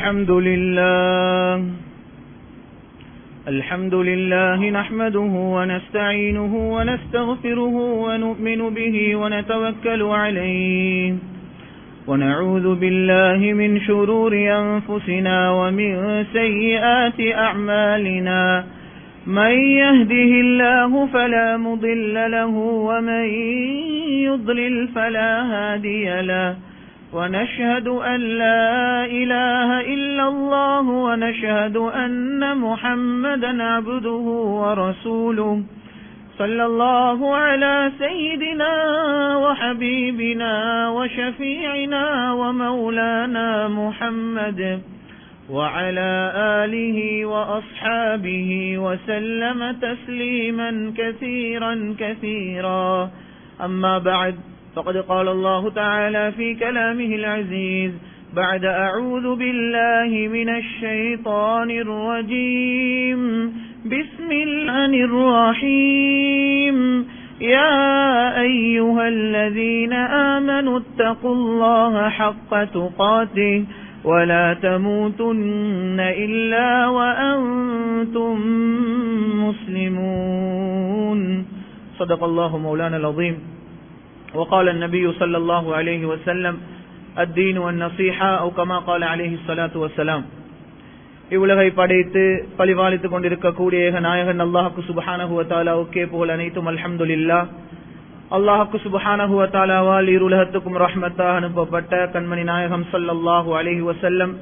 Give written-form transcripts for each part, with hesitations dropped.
الحمد لله نحمده ونستعينه ونستغفره ونؤمن به ونتوكل عليه ونعوذ بالله من شرور أنفسنا ومن سيئات أعمالنا من يهده الله فلا مضل له ومن يضلل فلا هادي له ونشهد أن لا إله إلا الله ونشهد أن محمدا عبده ورسوله صلى الله على سيدنا وحبيبنا وشفيعنا ومولانا محمد وعلى آله وأصحابه وسلم تسليما كثيرا كثيرا أما بعد فقد قال الله تعالى في كلامه العزيز بعد أعوذ بالله من الشيطان الرجيم بسم الله الرحيم يا أيها الذين آمنوا اتقوا الله حق تقاته ولا تموتن إلا وأنتم مسلمون صدق الله مولانا العظيم وقال النبي صلى الله عليه وسلم الدين والنصيحة أو كما قال عليه الصلاة والسلام இவ்வுலகை படைத்து பழிவாளித்துக் கொண்டிருக்கக்கூடிய நாயகன் அல்லாஹ்வுக்கு சுப்ஹானஹு வ தஆலாவுக்கே புகழ் அனைத்தும் அல்ஹம்துலில்லாஹ். அல்லாஹ்வுக்கு சுப்ஹானஹு வ தஆலாவால் இருலகத்துக்கும் ரஹ்மத்தாக அனுப்பப்பட்ட கண்மணி நாயகம் ஸல்லல்லாஹு அலைஹி வஸல்லம்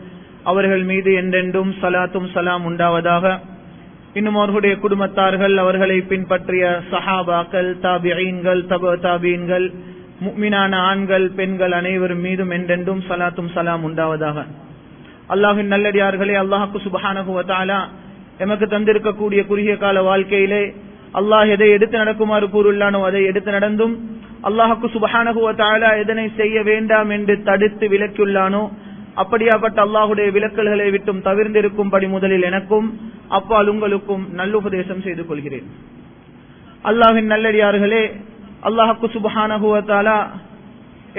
அவர்கள் மீது என்றென்றும் ஸலாத்தும் ஸலாம் உண்டாவதாக. இன்னும் அவர்களுடைய குடும்பத்தார்கள், அவர்களை பின்பற்றிய சஹாபாக்கள், தாபிஈன்கள், தபு தாபீன்கள், முஃமினான ஆண்கள் பெண்கள் அனைவரும் மீதும் என்றென்றும் ஸலாத்தும் ஸலாம் உண்டாவதாக. அல்லாஹ்வின் நல்லடியார்களே, அல்லாஹ்வுக்கு சுப்ஹானஹு வ தஆலா எமக்கு தந்திருக்கக்கூடிய குறுகிய கால வாழ்க்கையிலே அல்லாஹ் எதை எடுத்து நடக்குமாறு கூறுள்ளானோ அதை எடுத்து நடந்தும், அல்லாஹ்வுக்கு சுப்ஹானஹு வ தஆலா எதனை செய்ய வேண்டாம் என்று தடுத்து விலக்கியுள்ளானோ அப்படியாப்பட்ட அல்லாஹ்வுடைய விலக்கல்களை விட்டும் தவிர்ந்திருக்கும்படி முதலில் எனக்கும் அப்பால் உங்களுக்கும் நல்லுபதேசம் செய்து கொள்கிறேன். அல்லாஹ்வின் நல்லடியார்களே, அல்லாஹ்வுக்கு சுப்ஹானஹு வ தஆலா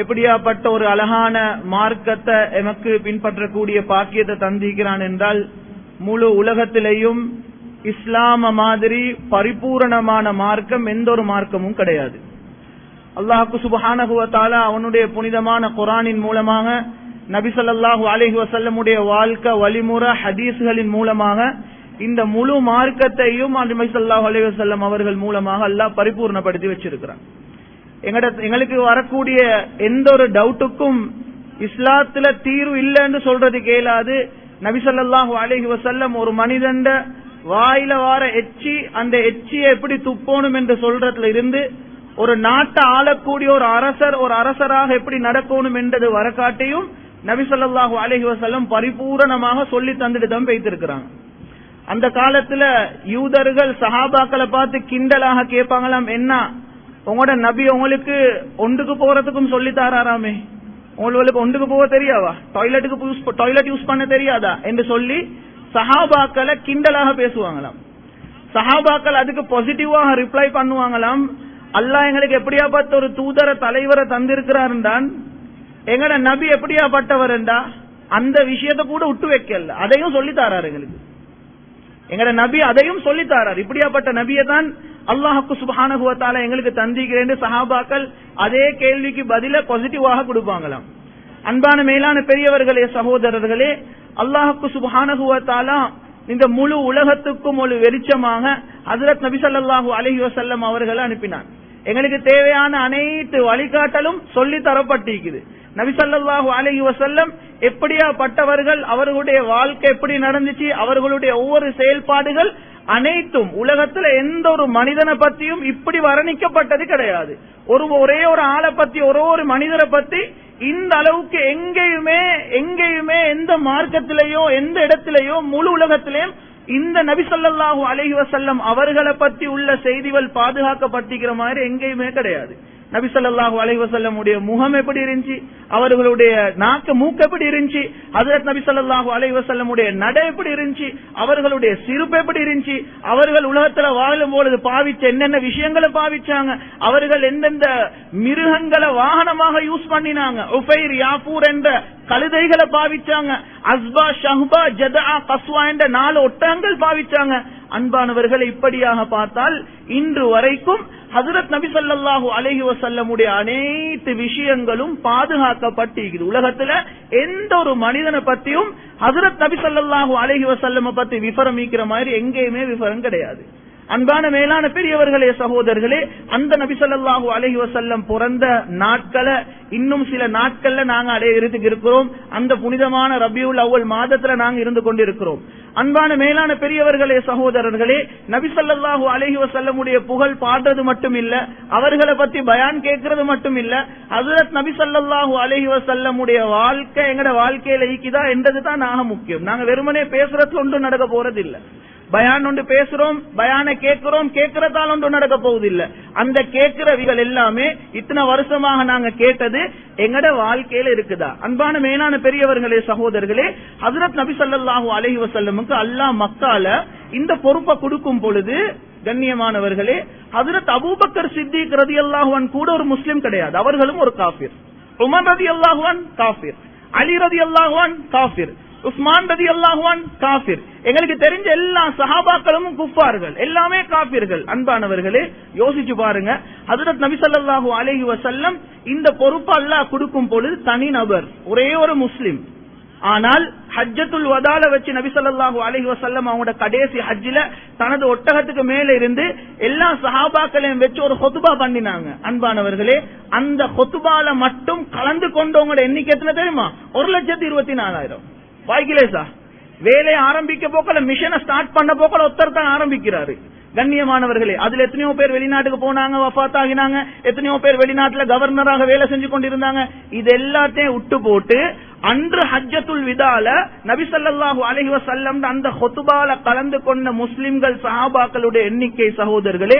எப்படியாப்பட்ட ஒரு அழகான மார்க்கத்தை எமக்கு பின்பற்றக்கூடிய பாக்கியத்தை தந்திருக்கிறான் என்றால், முழு உலகத்திலேயும் இஸ்லாம மாதிரி பரிபூரணமான மார்க்கம் எந்த ஒரு மார்க்கமும் கிடையாது. அல்லாஹ்வுக்கு சுப்ஹானஹு வ தஆலா அவனுடைய புனிதமான குர்ஆனின் மூலமாக, நபி ஸல்லல்லாஹு அலைஹி வஸல்லமுடைய வாழ்க்கை வழிமுறை ஹதீஸ்களின் மூலமாக இந்த முழு மார்க்கத்தையும் நபி ஸல்லல்லாஹு அலைஹி வஸல்லம் அவர்கள் மூலமாக அல்லாஹ் பரிபூர்ணப்படுத்தி வச்சிருக்கிறான். எங்களுக்கு வரக்கூடிய எந்த ஒரு டவுட்டுக்கும் இஸ்லாத்துல தீர்வு இல்லைன்னு சொல்றது கேளாது. நபி ஸல்லல்லாஹு அலைஹி வஸல்லம் ஒரு மனிதண்ட வாயில வார எச்சி, அந்த எச்சியை எப்படி துப்போணும் என்று சொல்றதுல இருந்து, ஒரு நாட்டை ஆளக்கூடிய ஒரு அரசராக எப்படி நடக்கணும் என்றது வரக்காட்டியும் நபி ஸல்லல்லாஹு அலைஹி வஸல்லம் பரிபூரணமாக சொல்லி தந்துட்டு தான் வைத்திருக்கிறாங்க. அந்த காலத்துல யூதர்கள் சஹாபாக்களை பார்த்து கிண்டலாக கேட்பாங்களாம், என்ன உங்களோட நபி உங்களுக்கு ஒன்றுக்கு போறதுக்கும் சொல்லி தாராமே, உங்களுக்கு ஒன்றுக்கு போக தெரியாவா, டாய்லெட் யூஸ் பண்ண தெரியாதா என்று சொல்லி சஹாபாக்களை கிண்டலாக பேசுவாங்களாம். சஹாபாக்கள் அதுக்கு பாசிட்டிவாக ரிப்ளை பண்ணுவாங்களாம், அல்லாஹ் எங்களுக்கு எப்படியாப்பட்ட ஒரு தூதர தலைவரை தந்திருக்கிறார் என்றான், எங்கட நபி எப்படியாப்பட்டவர் என்றா அந்த விஷயத்தை கூட விட்டு வைக்கல, அதையும் சொல்லி தாராரு எங்களுக்கு. எங்கட நபி அதையும் சொல்லி தாரார். இப்படியாப்பட்ட நபியை தான் அல்லாஹ்வுக்கு சுப்ஹானஹு வ தஆலா எங்களுக்கு தந்திக்கிறேன். சஹாபாக்கள் அதே கேள்விக்கு பதில பாசிட்டிவாக கொடுப்பாங்களாம். அன்பான மேலான பெரியவர்களே, சகோதரர்களே, அல்லாஹ்வுக்கு சுப்ஹானஹு வ தஆலா இந்த முழு உலகத்துக்கும் ஒரு வெளிச்சமாக ஹஜ்ரத் நபி ஸல்லல்லாஹு அலைஹி வஸல்லம் அவர்களை அனுப்பினார். எங்களுக்கு தேவையான அனைத்து வழிகாட்டலும் சொல்லி தரப்பட்டிருக்குது. நபி ஸல்லல்லாஹு அலைஹி வஸல்லம் எப்படியாப்பட்டவர்கள், அவர்களுடைய வாழ்க்கை எப்படி நடந்துச்சு, அவர்களுடைய ஒவ்வொரு செயல்பாடுகள் அனைத்தும் உலகத்துல எந்த ஒரு மனிதனை பத்தியும் இப்படி வர்ணிக்கப்பட்டது கிடையாது. ஒரே ஒரு ஆளை பத்தி, ஒரு மனிதரை பத்தி இந்த அளவுக்கு எங்கேயுமே எந்த மார்க்கத்திலேயோ எந்த இடத்திலேயோ முழு உலகத்திலேயும் இந்த நபி ஸல்லல்லாஹு அலைஹி வஸல்லம் அவர்களை பத்தி உள்ள செய்திகள் பாதுகாக்கப்பட்டிருக்கிற மாதிரி எங்கேயுமே கிடையாது. நபி ஸல்லல்லாஹு அலைஹி வஸல்லம் உடைய முகம் எப்படி இருந்துச்சு, அவர்களுடைய நாக்கு மூக்கு எப்படி இருந்துச்சு, ஹஜ்ரத் நபி ஸல்லல்லாஹு அலைஹி வஸல்லம் உடைய நடை எப்படி இருந்துச்சு, அவர்களுடைய சிரிப்பு எப்படி இருந்துச்சு, அவர்கள் உலகத்துல வாழும் பொழுது பாவிச்ச என்னென்ன விஷயங்களை பாவிச்சாங்க, அவர்கள் எந்தெந்த மிருகங்களை வாகனமாக யூஸ் பண்ணினாங்க, உஃபைர் யாஃபூர் என்ற கழுதைகளை பாவிச்சாங்க, அஸ்பா ஷஹ்பா ஜதா கஸ்வா என்ற 4 ஒட்டகங்கள் பாவிச்சாங்க. அன்பானவர்கள், இப்படியாக பார்த்தால் இன்று வரைக்கும் ஹஜ்ரத் நபி ஸல்லல்லாஹு அலைஹி வஸல்லம் உடைய அனைத்து விஷயங்களும் பாதுகாக்கப்பட்டிருக்குது. உலகத்துல எந்த ஒரு மனிதனை பத்தியும் ஹஜ்ரத் நபி ஸல்லல்லாஹு அலைஹி வஸல்லம் பத்தி விவரமிக்கிற மாதிரி எங்கேயுமே விவரம் கிடையாது. அன்பான மேலான பெரியவர்களே, சகோதரர்களே, அந்த நபி ஸல்லல்லாஹு அலைஹி வஸல்லம் பிறந்த நாட்களை இன்னும் சில நாட்கள்ல நாங்க அடையிறதுக்கு இருக்கிறோம். அந்த புனிதமான ரபியுல் அவ்வல் மாதத்துல நாங்க இருந்து கொண்டிருக்கிறோம். அன்பான மேலான பெரியவர்களே, சகோதரர்களே, நபி ஸல்லல்லாஹு அலைஹி வஸல்லம் உடைய புகழ் பாடுறது மட்டும் இல்ல, அவர்களை பத்தி பயான் கேட்கறது மட்டும் இல்ல, ஹஜ்ரத் நபி ஸல்லல்லாஹு அலைஹி வஸல்லம் உடைய வாழ்க்கை எங்கட வாழ்க்கையில ஈக்கிதா என்றதுதான் நாங்க முக்கியம். நாங்க வெறுமனே பேசுறதுல ஒன்றும் நடக்க போறது இல்ல. பயான் ஒன்று பேசுறோம், பயான கேட்கிறோம், கேட்கறதால ஒன்று நடக்க போவதில்லை. அந்த கேட்கிறவிகள் எல்லாமே இத்தனை வருஷமாக நாங்க கேட்டது எங்கட வாழ்க்கையில இருக்குதா? அன்பான மேலான பெரியவர்களே, சகோதரர்களே, ஹஜ்ரத் நபி ஸல்லல்லாஹு அலைஹி வஸல்லமுக்கு அல்லாஹ் மக்கால இந்த பொறுப்பை கொடுக்கும் பொழுது, கண்ணியமானவர்களே, ஹஜ்ரத் அபூபக்கர் சித்திக் ரலியல்லாஹு அன்ஹு கூட ஒரு முஸ்லிம் கிடையாது, அவர்களும் ஒரு காஃபிர். உமர் ரலியல்லாஹு அன்ஹு காஃபிர், அலி ரலியல்லாஹு அன்ஹு காஃபிர், உஸ்மான் ரலியல்லாஹு அன்ஹு காஃபிர். எங்களுக்கு தெரிஞ்ச எல்லா சஹாபாக்களும் குஃபார்கள், எல்லாமே காஃபிர்கள். அன்பானவர்களே, யோசிச்சு பாருங்க, ஹஜ்ரத் நபி ஸல்லல்லாஹு அலைஹி வஸல்லம் இந்த பொறுப்பு அல்லாஹ் கொடுக்கும் பொழுது தனி நபர், ஒரே ஒரு முஸ்லிம். ஆனால் ஹஜ்ஜத்துல் வதால வச்சு நபி ஸல்லல்லாஹு அலைஹி வஸல்லம் அவங்களோட கடைசி ஹஜ்ஜில தனது ஒட்டகத்துக்கு மேல இருந்து எல்லா சஹாபாக்களையும் வச்சு ஒரு ஹுத்பா பண்ணினாங்க. அன்பானவர்களே, அந்த ஹுத்பால மட்டும் கலந்து கொண்டவங்களோட எண்ணிக்கை எத்தனை தெரியுமா? 1,24,000. வாய்க்கிலேசா வேலையை ஆரம்பிக்க போக்கல, மிஷனை ஸ்டார்ட் பண்ண போக்கல ஒருத்தர் தான் ஆரம்பிக்கிறாரு. கண்ணியமானவர்களே, அதுல எத்தனையோ பேர் வெளிநாட்டுக்கு போனாங்க, வஃபாத் ஆகினாங்க, எத்தனையோ பேர் வெளிநாட்டுல கவர்னராக வேலை செஞ்சு கொண்டிருந்தாங்க. இது எல்லாத்தையும் விட்டு போட்டு அன்று ஹஜ்ஜத்துல் விதால நபி ஸல்லல்லாஹு அலைஹி வஸல்லம் அந்த ஹுத்பால கலந்து கொண்ட முஸ்லிம்கள் சஹாபாக்களுடைய எண்ணிக்கை, சகோதரர்களே,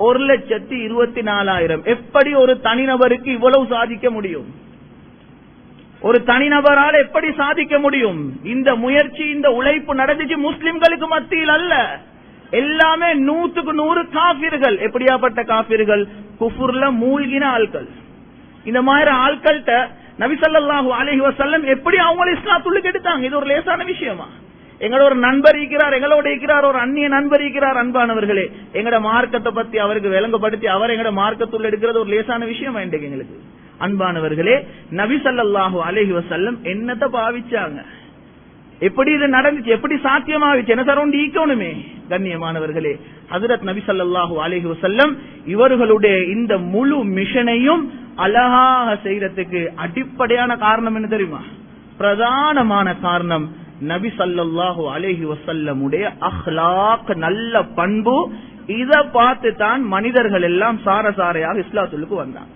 1,24,000. எப்படி ஒரு தனிநபருக்கு இவ்வளவு சாதிக்க முடியும்? ஒரு தனிநபரால் எப்படி சாதிக்க முடியும்? இந்த முயற்சி, இந்த உழைப்பு நடந்துச்சு முஸ்லிம்களுக்கு மத்தியில் அல்ல. எல்லாமே 100க்கு 100 காஃபிர்கள். எப்படியாப்பட்ட காஃபிர்கள்? குஃபுர்ல மூழ்கின ஆட்கள். இந்த மாதிரி ஆட்கள்கிட்ட நபி ஸல்லல்லாஹு அலைஹி வஸல்லம் எப்படி அவங்க இஸ்லாத்துக்கு எடுத்தாங்க? இது ஒரு லேசான விஷயமா? எங்களோட ஒரு நண்பர் இருக்கிறார், எங்களோட இருக்கிறார், ஒரு அந்நிய நண்பர் இருக்கிறார். அன்பானவர்களே, எங்கட மார்க்கத்தை பத்தி அவருக்கு விளங்கப்படுத்தி அவர் எங்கட மார்க்கத்துள்ள எடுக்கிறது ஒரு லேசான விஷயமா இன்றைக்கு எங்களுக்கு? அன்பானவர்களே, நபி ஸல்லல்லாஹு அலைஹி வஸல்லம் என்னத்தை பாவிச்சாங்க? எப்படி இது நடந்துச்சு? எப்படி சாத்தியமாவிச்சு? என்ன தரோண்டு ஈக்கணுமே. கண்ணியமானவர்களே, ஹஜ்ரத் நபி ஸல்லல்லாஹு அலைஹி வஸல்லம் இவர்களுடைய இந்த முழு மிஷனையும் அழகாக செய்யறதுக்கு அடிப்படையான காரணம் என்ன தெரியுமா? பிரதானமான காரணம் நபி ஸல்லல்லாஹு அலைஹி வஸல்லம் உடைய அஹ்லாக், நல்ல பண்பு. இத பார்த்து தான் மனிதர்கள் எல்லாம் சாரசாரையாக இஸ்லாத்துக்கு வந்தாங்க.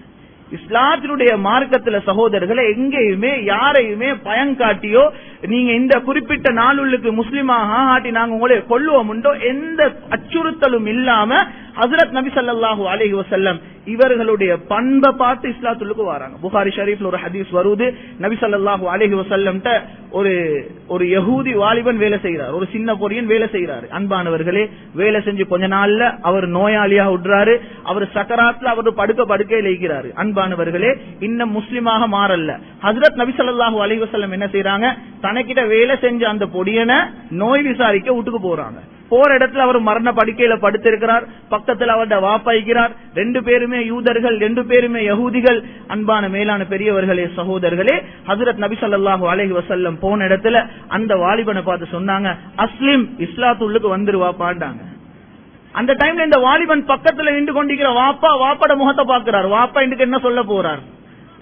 இஸ்லாத்தினுடைய மார்க்கத்துல சகோதரர்களை எங்கேயுமே யாரையுமே பயங்காட்டியோ, நீங்க இந்த குறிப்பிட்ட நாளுக்கு முஸ்லிமாக ஆட்டி நாங்க உங்களை கொல்லுவோம் உண்டோ, எந்த அச்சுறுத்தலும் இல்லாம ஹஜ்ரத் நபி ஸல்லல்லாஹு அலைஹி வஸல்லம் இவர்களுடைய பண்பை பார்த்து இஸ்லாத்துக்கு வராங்க. புகாரி ஷரீஃப்ல ஒரு ஹதீஸ் வருது, நபி ஸல்லல்லாஹு அலைஹி வஸல்லம்ட்ட ஒரு யஹூதி வாலிபன் வேலை செய்யறார், ஒரு சின்ன பொரியன் வேலை செய்யறாரு. அன்பானவர்களே, வேலை செஞ்சு கொஞ்ச நாள்ல அவர் நோயாளியாக விடுறாரு. அவர் சக்கராத்ல அவர் படுக்கையில இருக்கிறாரு. அன்பானவர்களே, இன்னும் முஸ்லிமாக மாறல்ல. ஹஜ்ரத் நபி ஸல்லல்லாஹு அலைஹி வஸல்லம் என்ன செய்யறாங்க? தனக்கிட்ட வேலை செஞ்ச அந்த பொடியனை நோய் விசாரிக்க வீட்டுக்கு போறாங்க. போற இடத்துல அவர் மரண படுக்கையில படுத்திருக்கிறார். பக்கத்துல அவருடைய வாப்பாய்க்கிறார். 2 பேருமே யூதர்கள், 2 பேருமே யஹூதிகள். அன்பான மேலான பெரியவர்களே, சகோதரர்களே, ஹஜ்ரத் நபி ஸல்லல்லாஹு அலைஹி வஸல்லம் போன இடத்துல அந்த வாலிபனை பார்த்து சொன்னாங்க, அஸ்லிம், இஸ்லாத்துக்கு வந்துருவா பாண்டாங்க. அந்த டைம்ல இந்த வாலிபன் பக்கத்துல நின்று கொண்டிருக்கிற வாப்பாட முகத்தை பாக்குறார். வாப்பா இன்னைக்கு என்ன சொல்ல போறார்?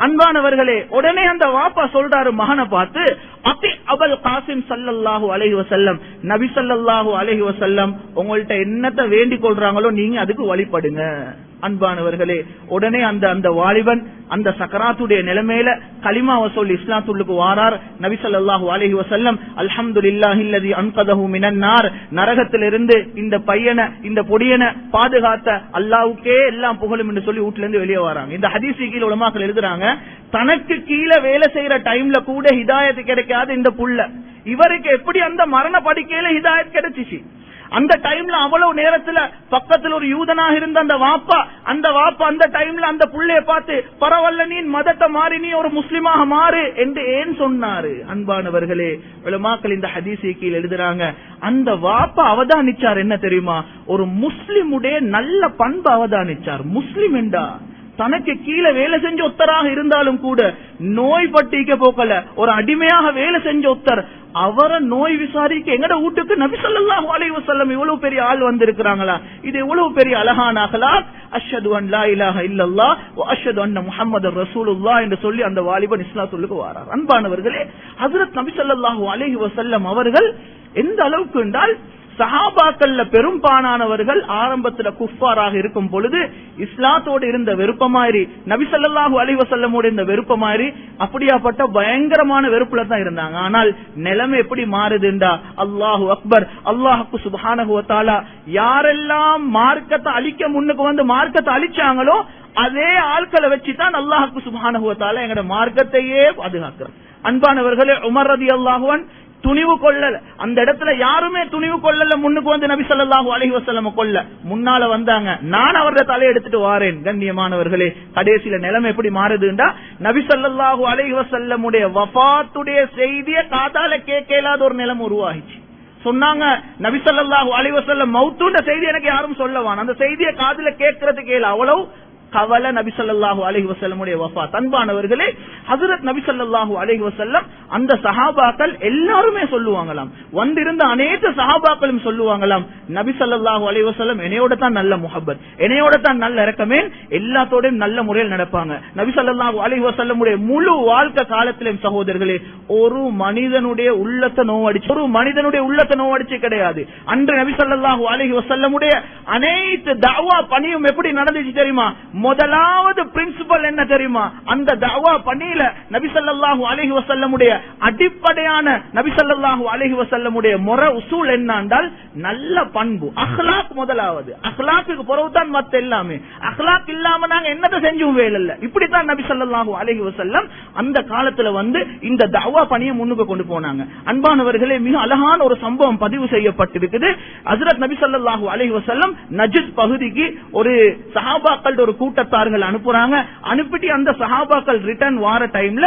அன்பானவர்களே, உடனே அந்த வாப்பா சொல்றாரு மகனை பார்த்து, அத்தி அபுல் காசிம் ஸல்லல்லாஹு அலைஹி வஸல்லம், நபி ஸல்லல்லாஹு அலைஹி வஸல்லம் உங்கள்ட்ட என்னத்தை வேண்டிக் கொள்றாங்களோ நீங்க அதுக்கு வழிபடுங்க. அன்பானவர்களே, உடனே அந்த வாலிபன் அந்த சக்கராத்துடைய நிலைமையில கலிமாவை சொல்லி இஸ்லாத்துக்கு வாரார். நபி ஸல்லல்லாஹு அலைஹி வஸல்லம் அல்ஹம்துலில்லாஹில்லதி அன்கதஹு மினன் நார், நரகத்திலிருந்து இந்த பையனை இந்த பொடியனை பாதுகாத்த அல்லாஹ்வுக்கே எல்லாம் புகழும் என்று சொல்லி வீட்ல இருந்து வெளியே வராங்க. இந்த ஹதீஸ் கீழ உலமாக்கள் எழுதுறாங்க, தனக்கு கீழே வேலை செய்யற டைம்ல கூட ஹிதாயத் கிடைக்காத இந்த புள்ள இவருக்கு எப்படி அந்த மரண படுக்கையில ஹிதாயத் கிடைச்சிச்சு? அந்த டைம்ல அவ்வளவு நேரத்துல பக்கத்துல ஒரு யூதனாக இருந்த அந்த வாப்பா அந்த டைம்ல அந்த புள்ளைய பார்த்து பரவாயில்ல நீ மதத்தை மாறி நீ ஒரு முஸ்லிமாக மாறு என்று ஏன் சொன்னாரு? அன்பானவர்களே, உலமாக்கள் இந்த ஹதீஸை கீழ் எழுதுறாங்க, அந்த வாப்பா அவதானிச்சார் என்ன தெரியுமா? ஒரு முஸ்லிமுடைய நல்ல பண்பு அவதானிச்சார். முஸ்லிம் என்றா தனக்கு கீழே வேலை செஞ்ச ஒத்தராக இருந்தாலும் கூட நோய் பட்டிக்க போக்கல, ஒரு அடிமையாக வேலை செஞ்ச ஒத்தர் அவரை நோய் விசாரிக்க எங்கட வீட்டுக்கு நபி ஸல்லல்லாஹு அலைஹி வஸல்லம் இவ்வளவு பெரிய ஆள் வந்திருக்கிறாங்களா? இது எவ்வளவு பெரிய அழகான அக்லாக். அஷ்ஹது அன் லா இலாஹ இல்லல்லாஹ் வ அஷ்ஹது அன்ன முஹம்மதர் ரசூலுல்லாஹ் என்று சொல்லி அந்த வாலிபன் இஸ்லாத்துக்கு வாரார். அன்பானவர்களே, ஹஜ்ரத் நபி ஸல்லல்லாஹு அலைஹி வஸல்லம் அவர்கள் எந்த அளவுக்கு என்றால் சஹாபாக்கள்ல பெரும்பாலானவர்கள் ஆரம்பத்துல குஃபாராக இருக்கும் பொழுது இஸ்லாத்தோடு இருந்த வெறுப்பமாயிரி, நபி ஸல்லல்லாஹு அலைஹி வஸல்லமோடு இருந்த வெறுப்பமாயிரி, அப்படியாப்பட்ட பயங்கரமான வெறுப்புல தான் இருந்தாங்க. ஆனால் நிலைமை எப்படி மாறுதுண்டா, அல்லாஹு அக்பர், அல்லாஹ்வுக்கு சுப்ஹானஹு வ தஆலா யாரெல்லாம் மார்க்கத்தை அழிக்க முன்னுக்கு வந்து மார்க்கத்தை அழிச்சாங்களோ அதே ஆட்களை வச்சுதான் அல்லாஹ்வுக்கு சுப்ஹானஹு வ தஆலா எங்கட மார்க்கத்தையே பாதுகாக்கிறார். அன்பானவர்களே, உமர் ரலியல்லாஹு அன்ஹு துணிவு கொள்ளல, அந்த இடத்துல யாருமே துணிவு கொள்ளல. முன்னுக்கு வந்து நபி ஸல்லல்லாஹு அலைஹி வஸல்லம் கொல்ல முன்னால வந்தாங்க, நான் அவரது தலையை எடுத்துட்டு வாரேன். கண்ணியமானவர்களே, கடைசியில நிலைமை எப்படி மாறுதுண்டா, நபி ஸல்லல்லாஹு அலைஹி வஸல்லமுடைய வஃபாத்துடைய செய்தியை காதால கேட்கலாத ஒரு நிலைமை உருவாகிச்சு. சொன்னாங்க நபி ஸல்லல்லாஹு அலைஹி வஸல்லம் மௌத்துன்ற செய்தி எனக்கு யாரும் சொல்லவான், அந்த செய்தியை காதுல கேட்கறதுக்கு கேள அவ்வளவு கவலை நபி ஸல்லல்லாஹு அலைஹி வஸல்லமுடைய வஃபாத். அன்பானவர்களே, ஹஜ்ரத் நபி ஸல்லல்லாஹு அலைஹி வஸல்லம் அந்த சஹாபாக்கள் எல்லாருமே சொல்லுவாங்களாம், வந்திருந்த அனைத்து சஹாபாக்களும் சொல்லுவாங்களாம், நபி ஸல்லல்லாஹு அலைஹி வஸல்லம் என்னையோட தான் நல்ல முஹப்பத், என்னையோட தான் நல்ல இரக்கமே, எல்லாத்தோடையும் நல்ல முறையில் நடப்பாங்க. நபி ஸல்லல்லாஹு அலைஹி வஸல்லமுடைய முழு வாழ்க்கை காலத்திலும் சகோதரர்களே ஒரு மனிதனுடைய உள்ளத்தை நோவடிச்சு கிடையாது. அன்று நபி ஸல்லல்லாஹு அலைஹி வஸல்லமுடைய அனைத்து தஅவா பணியும் எப்படி நடந்துச்சு தெரியுமா? முதலாவது பிரின்சிபல் என்ன தெரியுமா? அந்த தஅவா பணியில நபி ஸல்லல்லாஹு அலைஹி வஸல்லமுடைய அடிப்படையான நபி ஸல்லல்லாஹு அலைஹி வஸல்லமுடைய முறை உசூல் என்னண்டால் நல்ல பண்பு, அக்லாக் முதலாவது. அக்லாக்கு பிறகுதான் மத்த எல்லாமே. அக்லாக் இல்லாம நாங்க என்னதை செஞ்சும் வேலை இல்ல. இப்படித்தான் நபி ஸல்லல்லாஹு அலைஹி வஸல்லம் அந்த காலத்துல வந்து இந்த தஅவா பணியை முன்னுக்கு கொண்டு போனாங்க. அன்பானவர்களே, மிக அழகான ஒரு சம்பவம் பதிவு செய்யப்பட்டிருக்குது. ஹஜ்ரத் நபி ஸல்லல்லாஹு அலைஹி வஸல்லம் நஜ்த் பகுதிக்கு ஒரு சஹாபாக்கள் ஒரு கூட்டத்தார்கள் அனுப்புறாங்க. அனுப்பிட்டு அந்த சஹாபாக்கள் ரிட்டர்ன் வார டைம்ல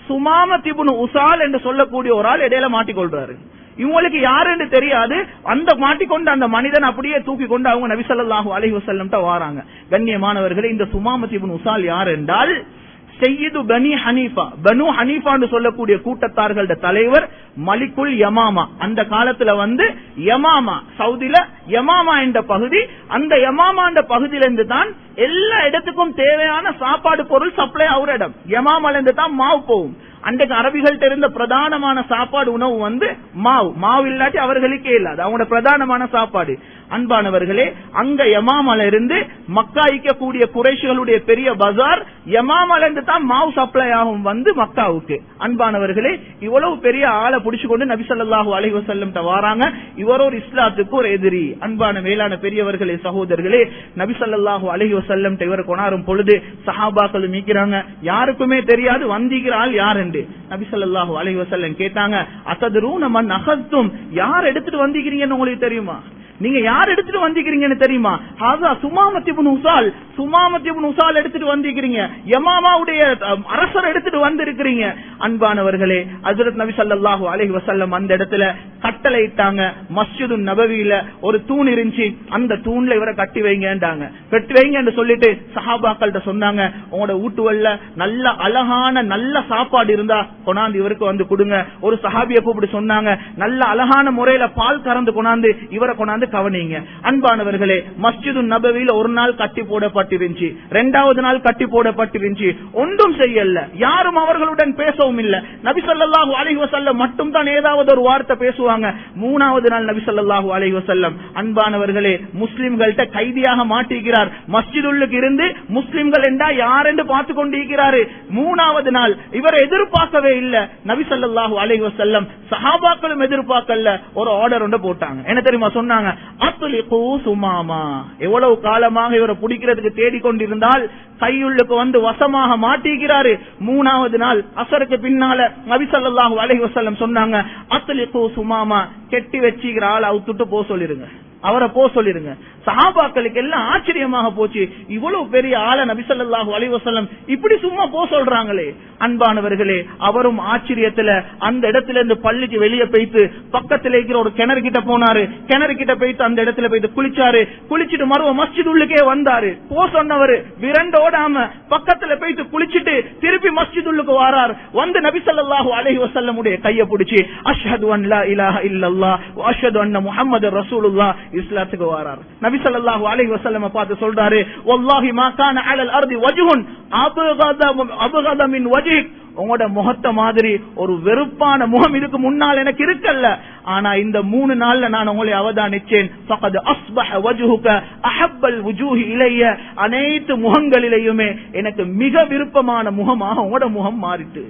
சுமாமத் இப்னு உசால் என்று சொல்லக்கூடிய ஒரு ஆள் இடையில மாட்டிக்கொள்றாரு. இவங்களுக்கு யாருன்னு தெரியாது. அந்த மாட்டிக்கொண்டு அந்த மனிதன் அப்படியே தூக்கி கொண்டு அவங்க நபி ஸல்லல்லாஹு அலைஹி வஸல்லம் வாராங்க. கண்ணியமானவர்களே, இந்த சுமாமத் இப்னு உசால் யார் என்றால் சையீது பனி ஹனீஃபா, பனு ஹனீஃபா என்று சொல்லக்கூடிய கூட்டத்தார்களோட தலைவர் மலிக்குல் யமாமா. அந்த காலத்துல வந்து யமாமா, சவுதியில யமாமா என்ற பகுதி, அந்த யமாமா என்ற பகுதியிலிருந்து தான் எல்லா இடத்துக்கும் தேவையான சாப்பாடு பொருள் சப்ளை ஆகிற இடம். யமாமால இருந்து தான் மாவு போகும். அன்றைக்கு அரபிகள்கிட்ட இருந்த பிரதானமான சாப்பாடு உணவு வந்து மாவு இல்லாட்டி அவர்களுக்கே இல்லாது, அவங்களோட பிரதானமான சாப்பாடு. அன்பானவர்களே, அங்க யமாமால இருந்து மக்கா ஈக்கக்கூடிய குறைஷிகளுடைய பெரிய பஜார் யமாமால இருந்து தான் மாவு சப்ளை ஆகும் வந்து மக்காவுக்கு. அன்பானவர்களே, இவ்வளவு பெரிய ஆளை புடிச்சு கொண்டு நபி ஸல்லல்லாஹு அலைஹி வஸல்லம் வராங்க. இவர் ஒரு இஸ்லாத்துக்கு ஒரு எதிரி. அன்பான மேலான பெரியவர்களே, சகோதரர்களே, நபி ஸல்லல்லாஹு அலைஹி வஸல்லம் இவர் கொண்டாடும் பொழுது சஹாபாக்கள் மீக்கிறாங்க, யாருக்குமே தெரியாது வந்திக்கிற ஆள் யார் என்று. நபி ஸல்லல்லாஹு அலைஹி வஸல்லம் கேட்டாங்க, அத்ததுரூன மன் அஹதும், யார் எடுத்துட்டு வந்திக்கிறீங்கன்னு உங்களுக்கு தெரியுமா? நீங்க யார் எடுத்துட்டு வந்திருக்கீங்கன்னு தெரியுமா? ஹாஸா சுமாமத் இப்னு உசால், சுமாமத் இப்னு உசால் எடுத்துட்டு வந்திருக்கீங்க, யமாமாவுடைய அரசர் எடுத்துட்டு வந்திருக்கிறீங்க. அன்பானவர்களே, ஹஜ்ரத் நபி ஸல்லல்லாஹு அலைஹி வஸல்லம் அந்த இடத்துல கட்டளையிட்டாங்க. மஸ்ஜிது நபவியில ஒரு தூண் இருந்துச்சு, அந்த தூண்ல இவரை கட்டி வைங்கன்றாங்க. கட்டி வைங்கன்னு சொல்லிட்டு சஹாபாக்கள்கிட்ட சொன்னாங்க, உங்களோட வீட்டுவல்ல நல்ல அழகான நல்ல சாப்பாடு இருந்தா கொண்டாந்து இவருக்கு வந்து கொடுங்க. ஒரு சஹாபியை கூப்பிட்டு சொன்னாங்க, நல்ல அழகான முறையில பால் கறந்து கொண்டாந்து இவரை கொண்டாந்து கவனிங்க. அன்பானவர்களே, மஸ்ஜிது நபவியில ஒரு நாள் கட்டி போடப்பட்டிருந்துச்சு, இரண்டாவது நாள் கட்டி போடப்பட்டிருந்துச்சு, ஒன்றும் செய்யல, யாரும் அவர்களுடன் பேசவும் இல்லை. நபி ஸல்லல்லாஹு அலைஹி வஸல்லம் மட்டும் தான் ஏதாவது ஒரு வார்த்தை பேசுவாங்க. சொல்லுவாங்க. 3வது நாள் நபி ஸல்லல்லாஹு அலைஹி வஸல்லம் அன்பானவர்களே முஸ்லிம்கள்ட்ட கைதியாக மாட்டிக்கிறார். மஸ்ஜிதுல்லுக்கு இருந்து முஸ்லிம்கள் என்றா யார் என்று பார்த்து கொண்டிருக்கிறாரு. 3வது நாள் இவர் எதிர்பார்க்கவே இல்ல. நபி ஸல்லல்லாஹு அலைஹி வஸல்லம் சஹாபாக்களும் எதிர்பார்க்கல. ஒரு ஆர்டர் ஒன்று போட்டாங்க. என்ன தெரியுமா சொன்னாங்க? அத்லிகு சுமாமா. எவ்வளவு காலமாக இவரை பிடிக்கிறதுக்கு தேடிக்கொண்டிருந்தால் கையுள்ளுக்கு வந்து வசமாக மாட்டிக்கிறாரு. 3வது நாள் அசருக்கு பின்னால நபி ஸல்லல்லாஹு அலைஹி வஸல்லம் சொன்னாங்க, அத்லிகு சுமாமா, கெட்டி வச்சிக்கிற ஆளை அவுத்துட்டு போ சொல்லிருங்க, அவரை போ சொல்லிருங்க. சஹாபாக்களுக்கு எல்லாம் ஆச்சரியமாக போச்சு. இவ்வளவு பெரிய ஆள நபி ஸல்லல்லாஹு அலைஹி வஸல்லம் இப்படி சும்மா போ சொல்றாங்களே. அன்பானவர்களே, அவரும் ஆச்சரியத்துல அந்த இடத்துல இருந்து பள்ளிக்கு வெளியே போயிட்டு பக்கத்துல இருக்கிற ஒரு கிணறு கிட்ட போனாரு. கிணறு கிட்ட போயிட்டு அந்த இடத்துல போயிட்டு குளிச்சாரு. குளிச்சுட்டு மறுவ மஸ்ஜித் உள்ளுக்கே வந்தாரு. போ சொன்னவரு விரண்டோடாம பக்கத்துல போயிட்டு குளிச்சுட்டு திருப்பி மஸ்ஜித் உள்ளுக்கு வாரார். வந்து நபி ஸல்லல்லாஹு அலைஹி வஸல்லம் உடைய கையை பிடிச்சி அஷ்ஹது அன் லா இலாஹா இல்லல்லாஹ் வ அஷ்ஹது அன்ன முஹம்மதர் ரசூலுல்லாஹ் இஸ்லாத்துக்கு வாரார். நபி ஸல்லல்லாஹு அலைஹி வஸல்லம் பார்த்து சொல்றாரு, வல்லாஹி மா கான அலல் அர்தி வஜ்ஹுன் அப்கத மின் வஜ்ஹிக். உங்களோட முகத்த மாதிரி ஒரு வெறுப்பான முகம் இதுக்கு முன்னால் எனக்கு இருக்கல்ல. ஆனா இந்த 3 நாள்ல நான் உங்களை அவதானிச்சேன். ஃபகத் அஸ்பஹ வஜ்ஹுக அஹப்பல் வுஜூஹி இலைய. அனைத்து முகங்களிலேயுமே எனக்கு மிக விருப்பமான முகமாக உங்களோட முகம் மாறிட்டு.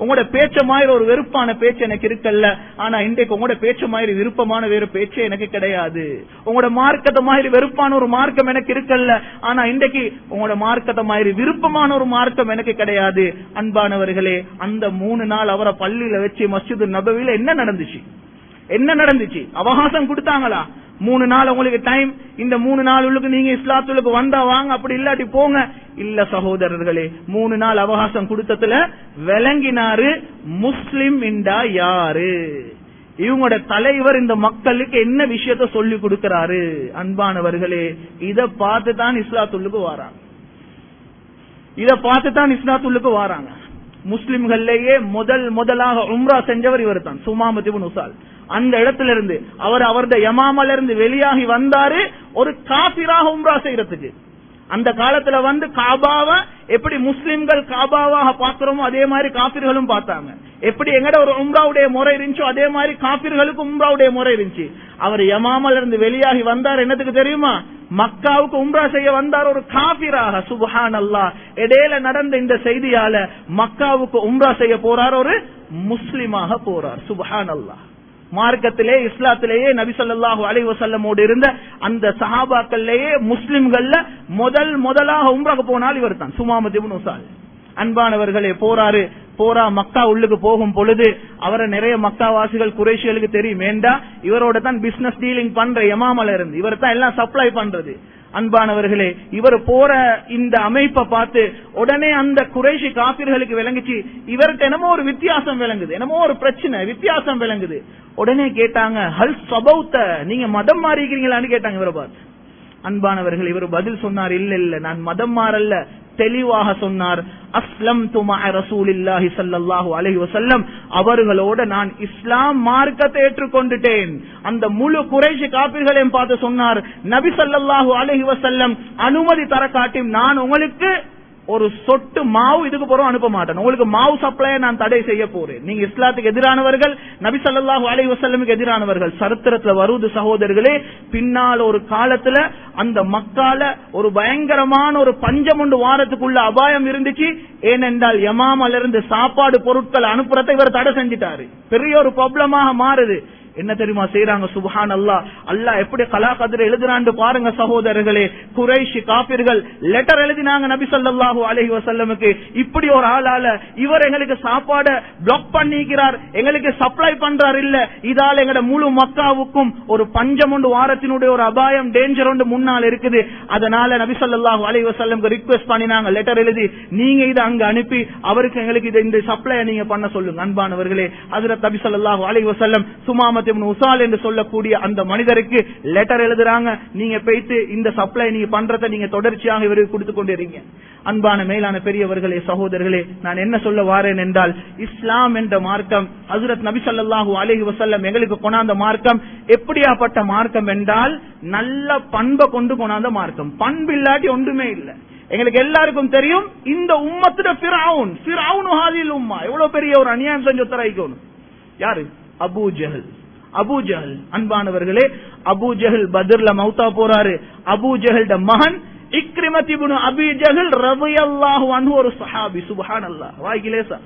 உங்களோட பேச்ச மாதிரி ஒரு வெறுப்பான பேச்சு எனக்கு இருக்கல்ல. ஆனா இன்றைக்கு உங்களோட பேச்ச மாதிரி விருப்பமான வேறு பேச்சே எனக்கு கிடையாது. உங்களோட மார்க்கத்தை மாதிரி வெறுப்பான ஒரு மார்க்கம் எனக்கு இருக்கல்ல. ஆனா இன்றைக்கு உங்களோட மார்க்கத்தை மாதிரி விருப்பமான ஒரு மார்க்கம் எனக்கு கிடையாது. அன்பானவர்களே, அந்த 3 நாள் அவரை பள்ளியில வச்சு மஸ்ஜிது நபவியில என்ன நடந்துச்சு? அவகாசம் கொடுத்தாங்களா? 3 நாள் உங்களுக்கு டைம். இந்த 3 நாள் உள்ளுக்கு நீங்க இஸ்லாத்துக்கு வந்தா வாங்க, அப்படி இல்லாட்டி போங்க. இல்ல சகோதரர்களே, 3 நாள் அவகாசம் கொடுத்ததுல விளங்கினாரு முஸ்லிம் என்றா யாரு, இவங்களோட தலைவர் இந்த மக்களுக்கு என்ன விஷயத்த சொல்லி கொடுக்கிறாரு. அன்பானவர்களே, இத பார்த்துதான் இஸ்லாத்துக்கு வராங்க. முஸ்லிம்கள்லயே முதலாக உம்ரா செஞ்சவர் இவர் தான், சுமாமத் இப்னு உசால். அந்த இடத்துல இருந்து அவரது யமாமல இருந்து வெளியாகி வந்தாரு ஒரு காபிராக உம்ரா செய்யறதுக்கு. அந்த காலத்துல வந்து காபாவை எப்படி முஸ்லிம்கள் காபாவாக பாக்குறோமோ அதே மாதிரி காபிர்களும் பார்த்தாங்க. எப்படி எங்கட ஒரு உம்ராவுடைய முறை இருந்துச்சோ அதே மாதிரி காபிர்களுக்கு உம்ராவுடைய முறை இருந்துச்சு. அவர் யமாமல இருந்து வெளியாகி வந்தார். என்னத்துக்கு தெரியுமா? மக்காவுக்கு உம்ரா செய்ய வந்தார் ஒரு காபிராக. சுப்ஹானல்லாஹ். இடையில நடந்த இந்த செய்தியால மக்காவுக்கு உம்ரா செய்ய போறார், ஒரு முஸ்லிமாக போறார். சுப்ஹானல்லாஹ். மார்க்கத்திலே இஸ்லாத்திலேயே நபி ஸல்லல்லாஹு அலைஹி வஸல்லமோடு இருந்த அந்த சஹாபாக்கள்லயே முஸ்லிம்கள்ல முதலாக உம்ராக்கு போனால் இவர் தான், சுமாமத் இப்னு உசால். அன்பானவர்களே, போரா மக்கா உள்ளுக்கு போகும் பொழுது அவரை நிறைய மக்காவாசிகள் குறைஷிகளுக்கு தெரியும். ஏண்டா இவரோட தான் பிசினஸ் டீலிங் பண்ற யமாமல இருந்து இவர் தான் எல்லாம் சப்ளை பண்றது. அன்பானவர்களே, இவர் போற இந்த அமைப்பை பார்த்து உடனே அந்த குறைஷி காபிர்களுக்கு விளங்குச்சு, இவருக்கு என்னமோ ஒரு வித்தியாசம் விளங்குது, என்னமோ ஒரு பிரச்சனை வித்தியாசம் விளங்குது. உடனே கேட்டாங்க, ஹல் சபௌத்த, நீங்க மதம் மாறிக்கிறீங்களான்னு கேட்டாங்க இவரை பார்த்து. அன்பானவர்கள், இவர் பதில் சொன்னார், இல்ல நான் மதம் மாறல்ல. தெளிவாக சொன்னார், அஸ்லம்து மஅ ரசூலில்லாஹி ஸல்லல்லாஹு அலைஹி வஸல்லம், அவர்களோட நான் இஸ்லாம் மார்க்கத்தை ஏற்றுக்கொண்டுட்டேன். அந்த முழு குறைஷி காபிர்களையும் பார்த்து சொன்னார், நபி ஸல்லல்லாஹு அலைஹி வஸல்லம் அனுமதி தர காட்டியும் நான் உங்களுக்கு ஒரு சொட்டு மாவு இதுக்கு போறோம் அனுப்ப மாட்டேன். உங்களுக்கு மாவு சப்ளையை நான் தடை செய்ய போறேன். நீங்க இஸ்லாத்துக்கு எதிரானவர்கள், நபி ஸல்லல்லாஹு அலைஹி வஸல்லமுக்கு எதிரானவர்கள். சரித்திரத்துல வருது சகோதரர்களே, பின்னால் ஒரு காலத்துல அந்த மக்கால ஒரு பயங்கரமான ஒரு பஞ்சம் ஒன்று வாரத்துக்குள்ள அபாயம் இருந்துச்சு. ஏனென்றால் யமாமல இருந்து சாப்பாடு பொருட்கள் அனுப்புறதை இவர் தடை செஞ்சிட்டாரு. பெரிய ஒரு ப்ராப்ளமாக மாறுது. என்ன தெரியுமா செய்யறாங்க? சுப்ஹானல்லாஹ். அல்லாஹ் எப்படி கலா கதிர எழுதுறான்னு பாருங்க சகோதரர்களே. குறைஷி காபிர்கள் லெட்டர் எழுதினாங்க நபி ஸல்லல்லாஹு அலைஹி வஸல்லமுக்கு, இப்படி ஒரு ஆளால இவர் எங்களுக்கு சாப்பாடு பிளாக் பண்ணிக்கிறார், எங்களுக்கு சப்ளை பண்றார் இல்ல, இதால எங்கட முழு மக்காவுக்கும் ஒரு பஞ்சம் ஒன்று வாரத்தினுடைய ஒரு அபாயம் டேஞ்சர் ஒன்று முன்னால் இருக்குது. அதனால நபி ஸல்லல்லாஹு அலைஹி வஸல்லமுக்கு ரிக்வெஸ்ட் பண்ணினாங்க, லெட்டர் எழுதி நீங்க இதை அங்க அனுப்பி அவருக்கு எங்களுக்கு இந்த சப்ளையை நீங்க பண்ண சொல்லுங்க. அன்பானவர்களே, ஹஜ்ரத் நபி ஸல்லல்லாஹு அலைஹி வஸல்லம் சுமாமத் இப்னு உசால் என்று சொல்லக்கூடிய அந்த மனிதருக்கு லெட்டர் எழுதுறாங்க, நீங்க போயிட்டு இந்த சப்ளை நீங்க பண்றதை நீங்க தொடர்ச்சியாக இவருக்கு கொடுத்து கொண்டிருக்கீங்க. அன்பான மேலான பெரியவர்களே, சகோதரர்களே, நான் என்ன சொல்ல வாரேன் என்றால், இஸ்லாம் என்ற மார்க்கம் ஹஜ்ரத் நபி ஸல்லல்லாஹு அலைஹி வஸல்லம் எங்களுக்கு கொண்டாந்த மார்க்கம் எப்படியாப்பட்ட மார்க்கம் என்றால், நல்ல பண்பை கொண்டு கொண்டாந்த மார்க்கம். பண்பு இல்லாட்டி ஒன்றுமே இல்லை. எங்களுக்கு எல்லாருக்கும் தெரியும், இந்த உம்மத்துல ஃபிரௌன் ஹாதில் உம்மா எவ்வளவு பெரிய ஒரு அநியாயம் செஞ்சு உத்தரவிக்கணும். யாரு? அபூ ஜஹல். அபூ ஜஹல். அன்பானவர்களே, அபூ ஜஹல் பத்ர்ல மௌத்தா போறாரு. அபூ ஜஹல்ட மகன் இக்ரிமத் இப்னு அபீ ஜஹல் ரலியல்லாஹு அன்ஹு ஒரு சஹாபி. சுப்ஹானல்லாஹ். வாய்கிலேசா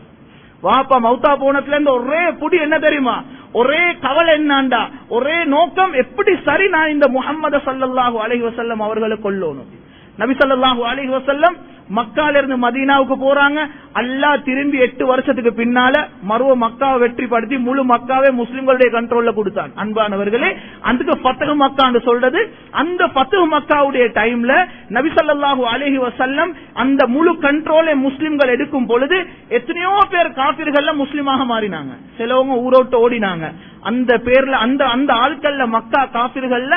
வாப்பா மௌத்தா போனதுல இருந்து ஒரே புடி என்ன தெரியுமா, ஒரே கவலை என்னண்டா, ஒரே நோக்கம், எப்படி சரி நான் இந்த முஹம்மது ஸல்லல்லாஹு அலைஹி வஸல்லம் அவர்களை கொல்லணும். நபி ஸல்லல்லாஹு அலைஹி வஸல்லம் மக்கால இருந்து மதீனாவுக்கு போறாங்க. அல்லாஹ் திரும்பி 8 வருஷத்துக்கு பின்னால மறுவ மக்காவை வெற்றி படுத்தி முழு மக்காவே முஸ்லிம்களுடைய கண்ட்ரோல்ல கொடுத்தான். அன்பானவர்களே, அதுக்கு ஃபத்ஹ் மக்கான்னு சொல்றது. அந்த ஃபத்ஹ் மக்காவுடைய டைம்ல நபி ஸல்லல்லாஹு அலைஹி வஸல்லம் அந்த முழு கண்ட்ரோலை முஸ்லிம்கள் எடுக்கும் பொழுது எத்தனையோ பேர் காஃபிர்கள்ல முஸ்லிமாக மாறினாங்க. சிலவங்க ஊரோட்டு ஓடினாங்க. அந்த பேர்ல அந்த ஆட்கள்ல மக்கா காஃபிர்கள்ல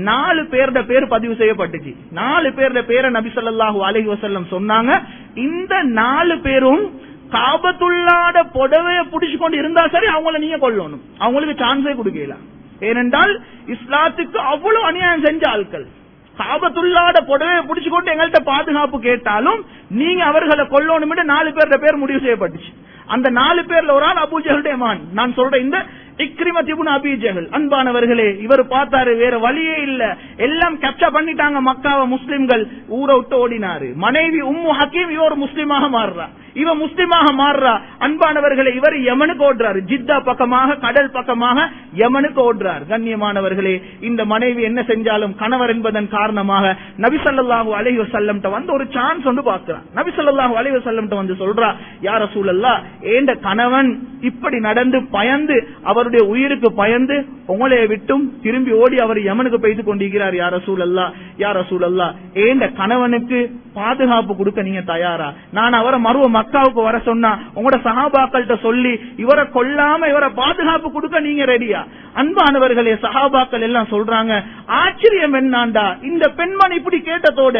4 பேருடைய பேர் பதிவு செய்யப்பட்டுச்சு. 4 பேருடைய பேரை நபி ஸல்லல்லாஹு அலைஹி வஸல்லம் சொன்னாங்க. இந்த 4 பேரும் காபத்துல்லாஹ்ட புடவையை புடிச்சு கொண்டு இருந்தா சரி அவங்கள நீங்க கொல்லணும். அவங்களுக்கு சான்ஸே கொடுக்கல. ஏனென்றால் இஸ்லாத்துக்கு அவ்வளவு அநியாயம் செஞ்ச ஆட்கள். காபத்துல்லாஹ்ட புடவையை புடிச்சு கொண்டு எங்கள்கிட்ட பாதுகாப்பு கேட்டாலும் நீங்க அவர்களை கொல்லணும். 4 பேருடைய பேர் முடிவு செய்யப்பட்டுச்சு. அந்த 4 பேர்ல ஒரு ஆள் அபூ ஜஹலுடைய மகன். நான் சொல்றேன் இந்த இக்ரிமத் இப்னு அபீ ஜஹல். அன்பானவர்களே, இவர் பார்த்தாரு வேற வழியே இல்ல, எல்லாம் கேப்சர் பண்ணிட்டாங்க மக்காவை முஸ்லிம்கள். ஊரை விட்டு ஓடினாரு. மனைவி உம்மு ஹக்கீம் இவர் முஸ்லிமாக மாறுறா, இவ முஸ்லிமாக மாறுறா. அன்பானவர்களே, இவர் யமனுக்கு ஓடுறாரு. ஜித்தா பக்கமாக, கடல் பக்கமாக யமனுக்கு ஓடுறார். கண்ணியமானவர்களே, இந்த மனைவி என்ன செஞ்சாலும் கணவர் என்பதன் காரணமாக நபி ஸல்லல்லாஹு அலைஹி வஸல்லம் வந்து ஒரு சான்ஸ் வந்து பார்க்கிறார். நபி ஸல்லல்லாஹு அலைஹி வஸல்லம் வந்து சொல்றா, யா ரசூலல்லாஹ், ஏண்ட கணவன் இப்படி நடந்து பயந்து அவருடைய உயிருக்கு பயந்து உங்களை விட்டும் திரும்பி ஓடி அவர் யமனுக்கு போய்த்து கொண்டிருக்கிறார். யா ரசூலல்லாஹ், யா ரசூலல்லாஹ், ஏண்ட கணவனுக்கு பாதுகாப்பு கொடுக்க நீங்க தயாரா? நான் அவரை மறுவ மக்காவுக்கு வர சொன்னா உங்களோட சஹாபாக்கள்கிட்ட சொல்லி இவரை கொல்லாம இவரை பாதுகாப்பு கொடுக்க நீங்க ரெடியா? அன்பானவர்களே, சஹாபாக்கள் எல்லாம் சொல்றாங்க, ஆச்சரியம் என்னாண்டா, இந்த பெண்மணி இப்படி கேட்டதோட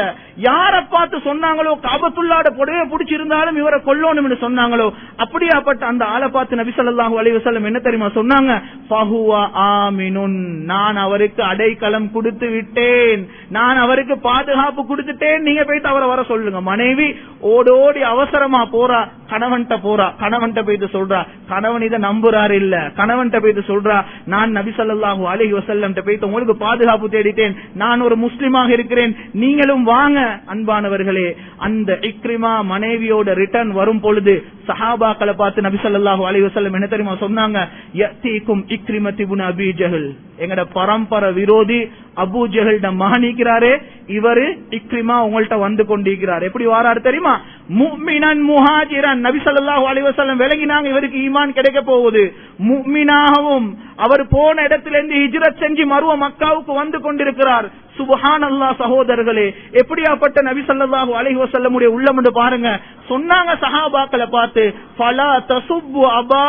யார பார்த்து சொன்னாங்களோ காபத்துல்லாஹ்ட புடவையை பிடிச்சிருந்தாலும் இவரை கொல்லணும் சொன்னாங்களோ அப்படியாப்பட்ட அந்த ஆளை பார்த்து நபி ஸல்லல்லாஹு அலைஹி வஸல்லம் என்ன தெரியுமா சொன்னாங்க? ஃபஹுவ ஆமினுன், நான் அவருக்கு அடைக்கலம் கொடுத்து விட்டேன், நான் அவருக்கு பாதுகாப்பு கொடுத்துட்டேன், நீங்க போயிட்டு அவரை வர சொல்லுங்க. மனைவி ஓடோடி அவசரமா போறா, கணவன்ட்ட போறா. கணவன்ட்ட போயிட்டு சொல்றா, கணவன் இதை நம்புறாரு இல்ல, கணவன்ட்ட போயிட்டு சொல்றா, நான் நபி ஸல்லல்லாஹு அலைஹி வஸல்லம் போயிட்டு உங்களுக்கு பாதுகாப்பு தேடிட்டேன், நான் ஒரு முஸ்லிமாக இருக்கிறேன், நீங்களும் வாங்க. அன்பானவர்களே, அந்த இக்ரிமா மனைவியோட ரிட்டர்ன் வரும் பொழுது சஹாபாக்களை பார்த்து நபி ஸல்லல்லாஹு அலைஹி வஸல்லம் என்ன தெரியுமா சொன்னாங்க? யத்தீக்கும் இக்ரிமத் இப்னு அபீ ஜஹல், எங்கட பரம்பரை விரோதி அபூ ஜஹல்ட மகனிக்கிறாரே இவரு இக்ரிமா உங்கள்ட்ட வந்து கொண்டிருக்கிறார். எப்படி வாராரு தெரியுமா? முஃமினன் முஹாஜிரன். நபி ஸல்லல்லாஹு அலைஹி வஸல்லம் விளங்கினாங்க இவருக்கு ஈமான் கிடைக்க போகுது. முஃமினாகவும் அவர் போன இடத்திலிருந்து ஹிஜ்ரத் செஞ்சு மறுவ மக்காவுக்கு வந்து கொண்டிருக்கிறார். சுப்ஹானல்லாஹ். சகோதரர்களே, எப்படியாப்பட்ட நபி ஸல்லல்லாஹு அலைஹி வஸல்லம் உடைய உள்ளம் என்று பாருங்க. சொன்னாங்க சஹாபாக்களை பார்த்து, ஃபலா தசுப்பு அபா,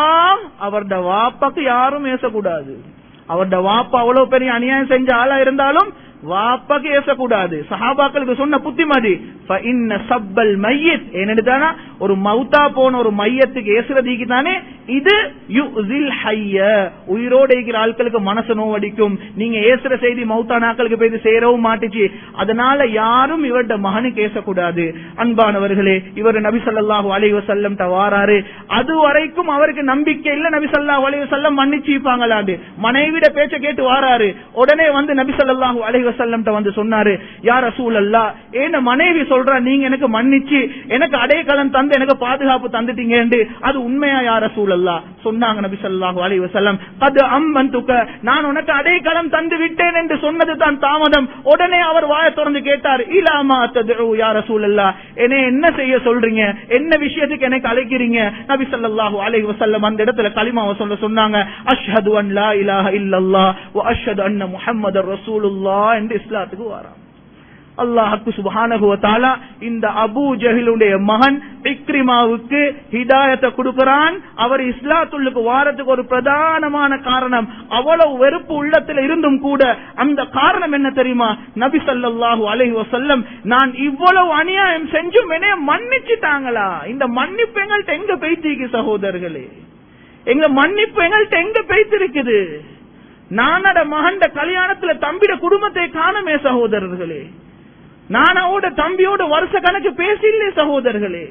அவருடைய வாப்பாக்கு யாரும் ஏசக்கூடாது. அவருடைய வாப்பா அவ்வளவு பெரிய அநியாயம் செஞ்ச ஆளா இருந்தாலும் வாப்பாக்கு ஏசக்கூடாது. சஹாபாக்களுக்கு சொன்ன புத்திமதி, சப்பல் மையத், என்னென்னு ஒரு மௌத்தா போன ஒரு மையத்துக்கு ஏசுறதுக்கு தானே இது யுஸில் ஹய்ய, உயிரோடு இருக்கிற ஆட்களுக்கு மனசு நோவடிக்கும். நீங்க ஏசுற செய்தி மௌத்தா நாட்களுக்கு போய் சேரவும் மாட்டுச்சு. அதனால யாரும் இவருடைய மகனுக்கு ஏசக்கூடாது. அன்பானவர்களே, இவர் நபி ஸல்லல்லாஹு அலைஹி வஸல்லம் வாராரு. அது வரைக்கும் அவருக்கு நம்பிக்கை இல்ல நபி ஸல்லல்லாஹு அலைஹி வஸல்லம் மன்னிச்சுப்பாங்களாண்டு. மனைவிட பேச்ச கேட்டு வாராரு. உடனே வந்து நபி ஸல்லல்லாஹு அலைஹி வஸல்லம் வந்து சொன்னாரு, யா ரசூலல்லாஹ், என்ன மனைவி சொல்றா நீங்க எனக்கு மன்னிச்சு எனக்கு அடைக்கலம் தந்து எனக்கு பாதுகாப்பு தந்துட்டீங்க, அது உண்மையா யா ரசூலல்லாஹ்? சொன்னாங்க நபி ஸல்லல்லாஹு அலைஹி வஸல்லம், கத் அம்மன்துக, நான் உனக்கு அடைக்கலம் தந்து விட்டேன் என்று சொன்னது தான் தாமதம். உடனே அவர் வாயை திறந்து கேட்டார், இலாமா ததுஉ யா ரசூலல்லாஹ், என்னை என்ன செய்ய சொல்றீங்க, என்ன விஷயத்துக்கு எனக்கு அழைக்கிறீங்க? நபி ஸல்லல்லாஹு அலைஹி வஸல்லம் அந்த இடத்துல கலிமாவை சொன்னாங்க, அஷ்ஹது அன் லா இலாஹ இல்லல்லாஹ் வ அஷ்ஹது அன்ன முஹம்மதர் ரசூலுல்லாஹ் என்று இஸ்லாத்துக்கு வரான். அல்லாஹ் சுப்ஹானஹு வ தஆலா இந்த அபூ ஜஹலுடைய மகன் இக்ரிமாவுக்கு ஹிதாயத்தை கொடுக்கிறான். அவர் இஸ்லாத்துக்கு வாரத்துக்கு ஒரு பிரதானமான காரணம், அவ்வளவு வெறுப்பு உள்ளத்தில் இருந்தும் கூட அந்த காரணம் என்ன தெரியுமா? நபி ஸல்லல்லாஹு அலைஹி வஸல்லம் நான் இவ்வளவு அநியாயம் செஞ்சும் என்னைய மன்னிச்சுட்டாங்களா? இந்த மன்னிப்பு எங்கள்ட்ட எங்க போயிட்டு சகோதரர்களே? எங்க மன்னிப்பு எங்கள்ட்ட எங்க போயிட்டு இருக்குது? நானோட மகண்ட கல்யாணத்துல தம்பிட குடும்பத்தை காணமே சகோதரர்களே. நானோட தம்பியோட வருஷ கணக்கு பேசல சகோதரர்களே.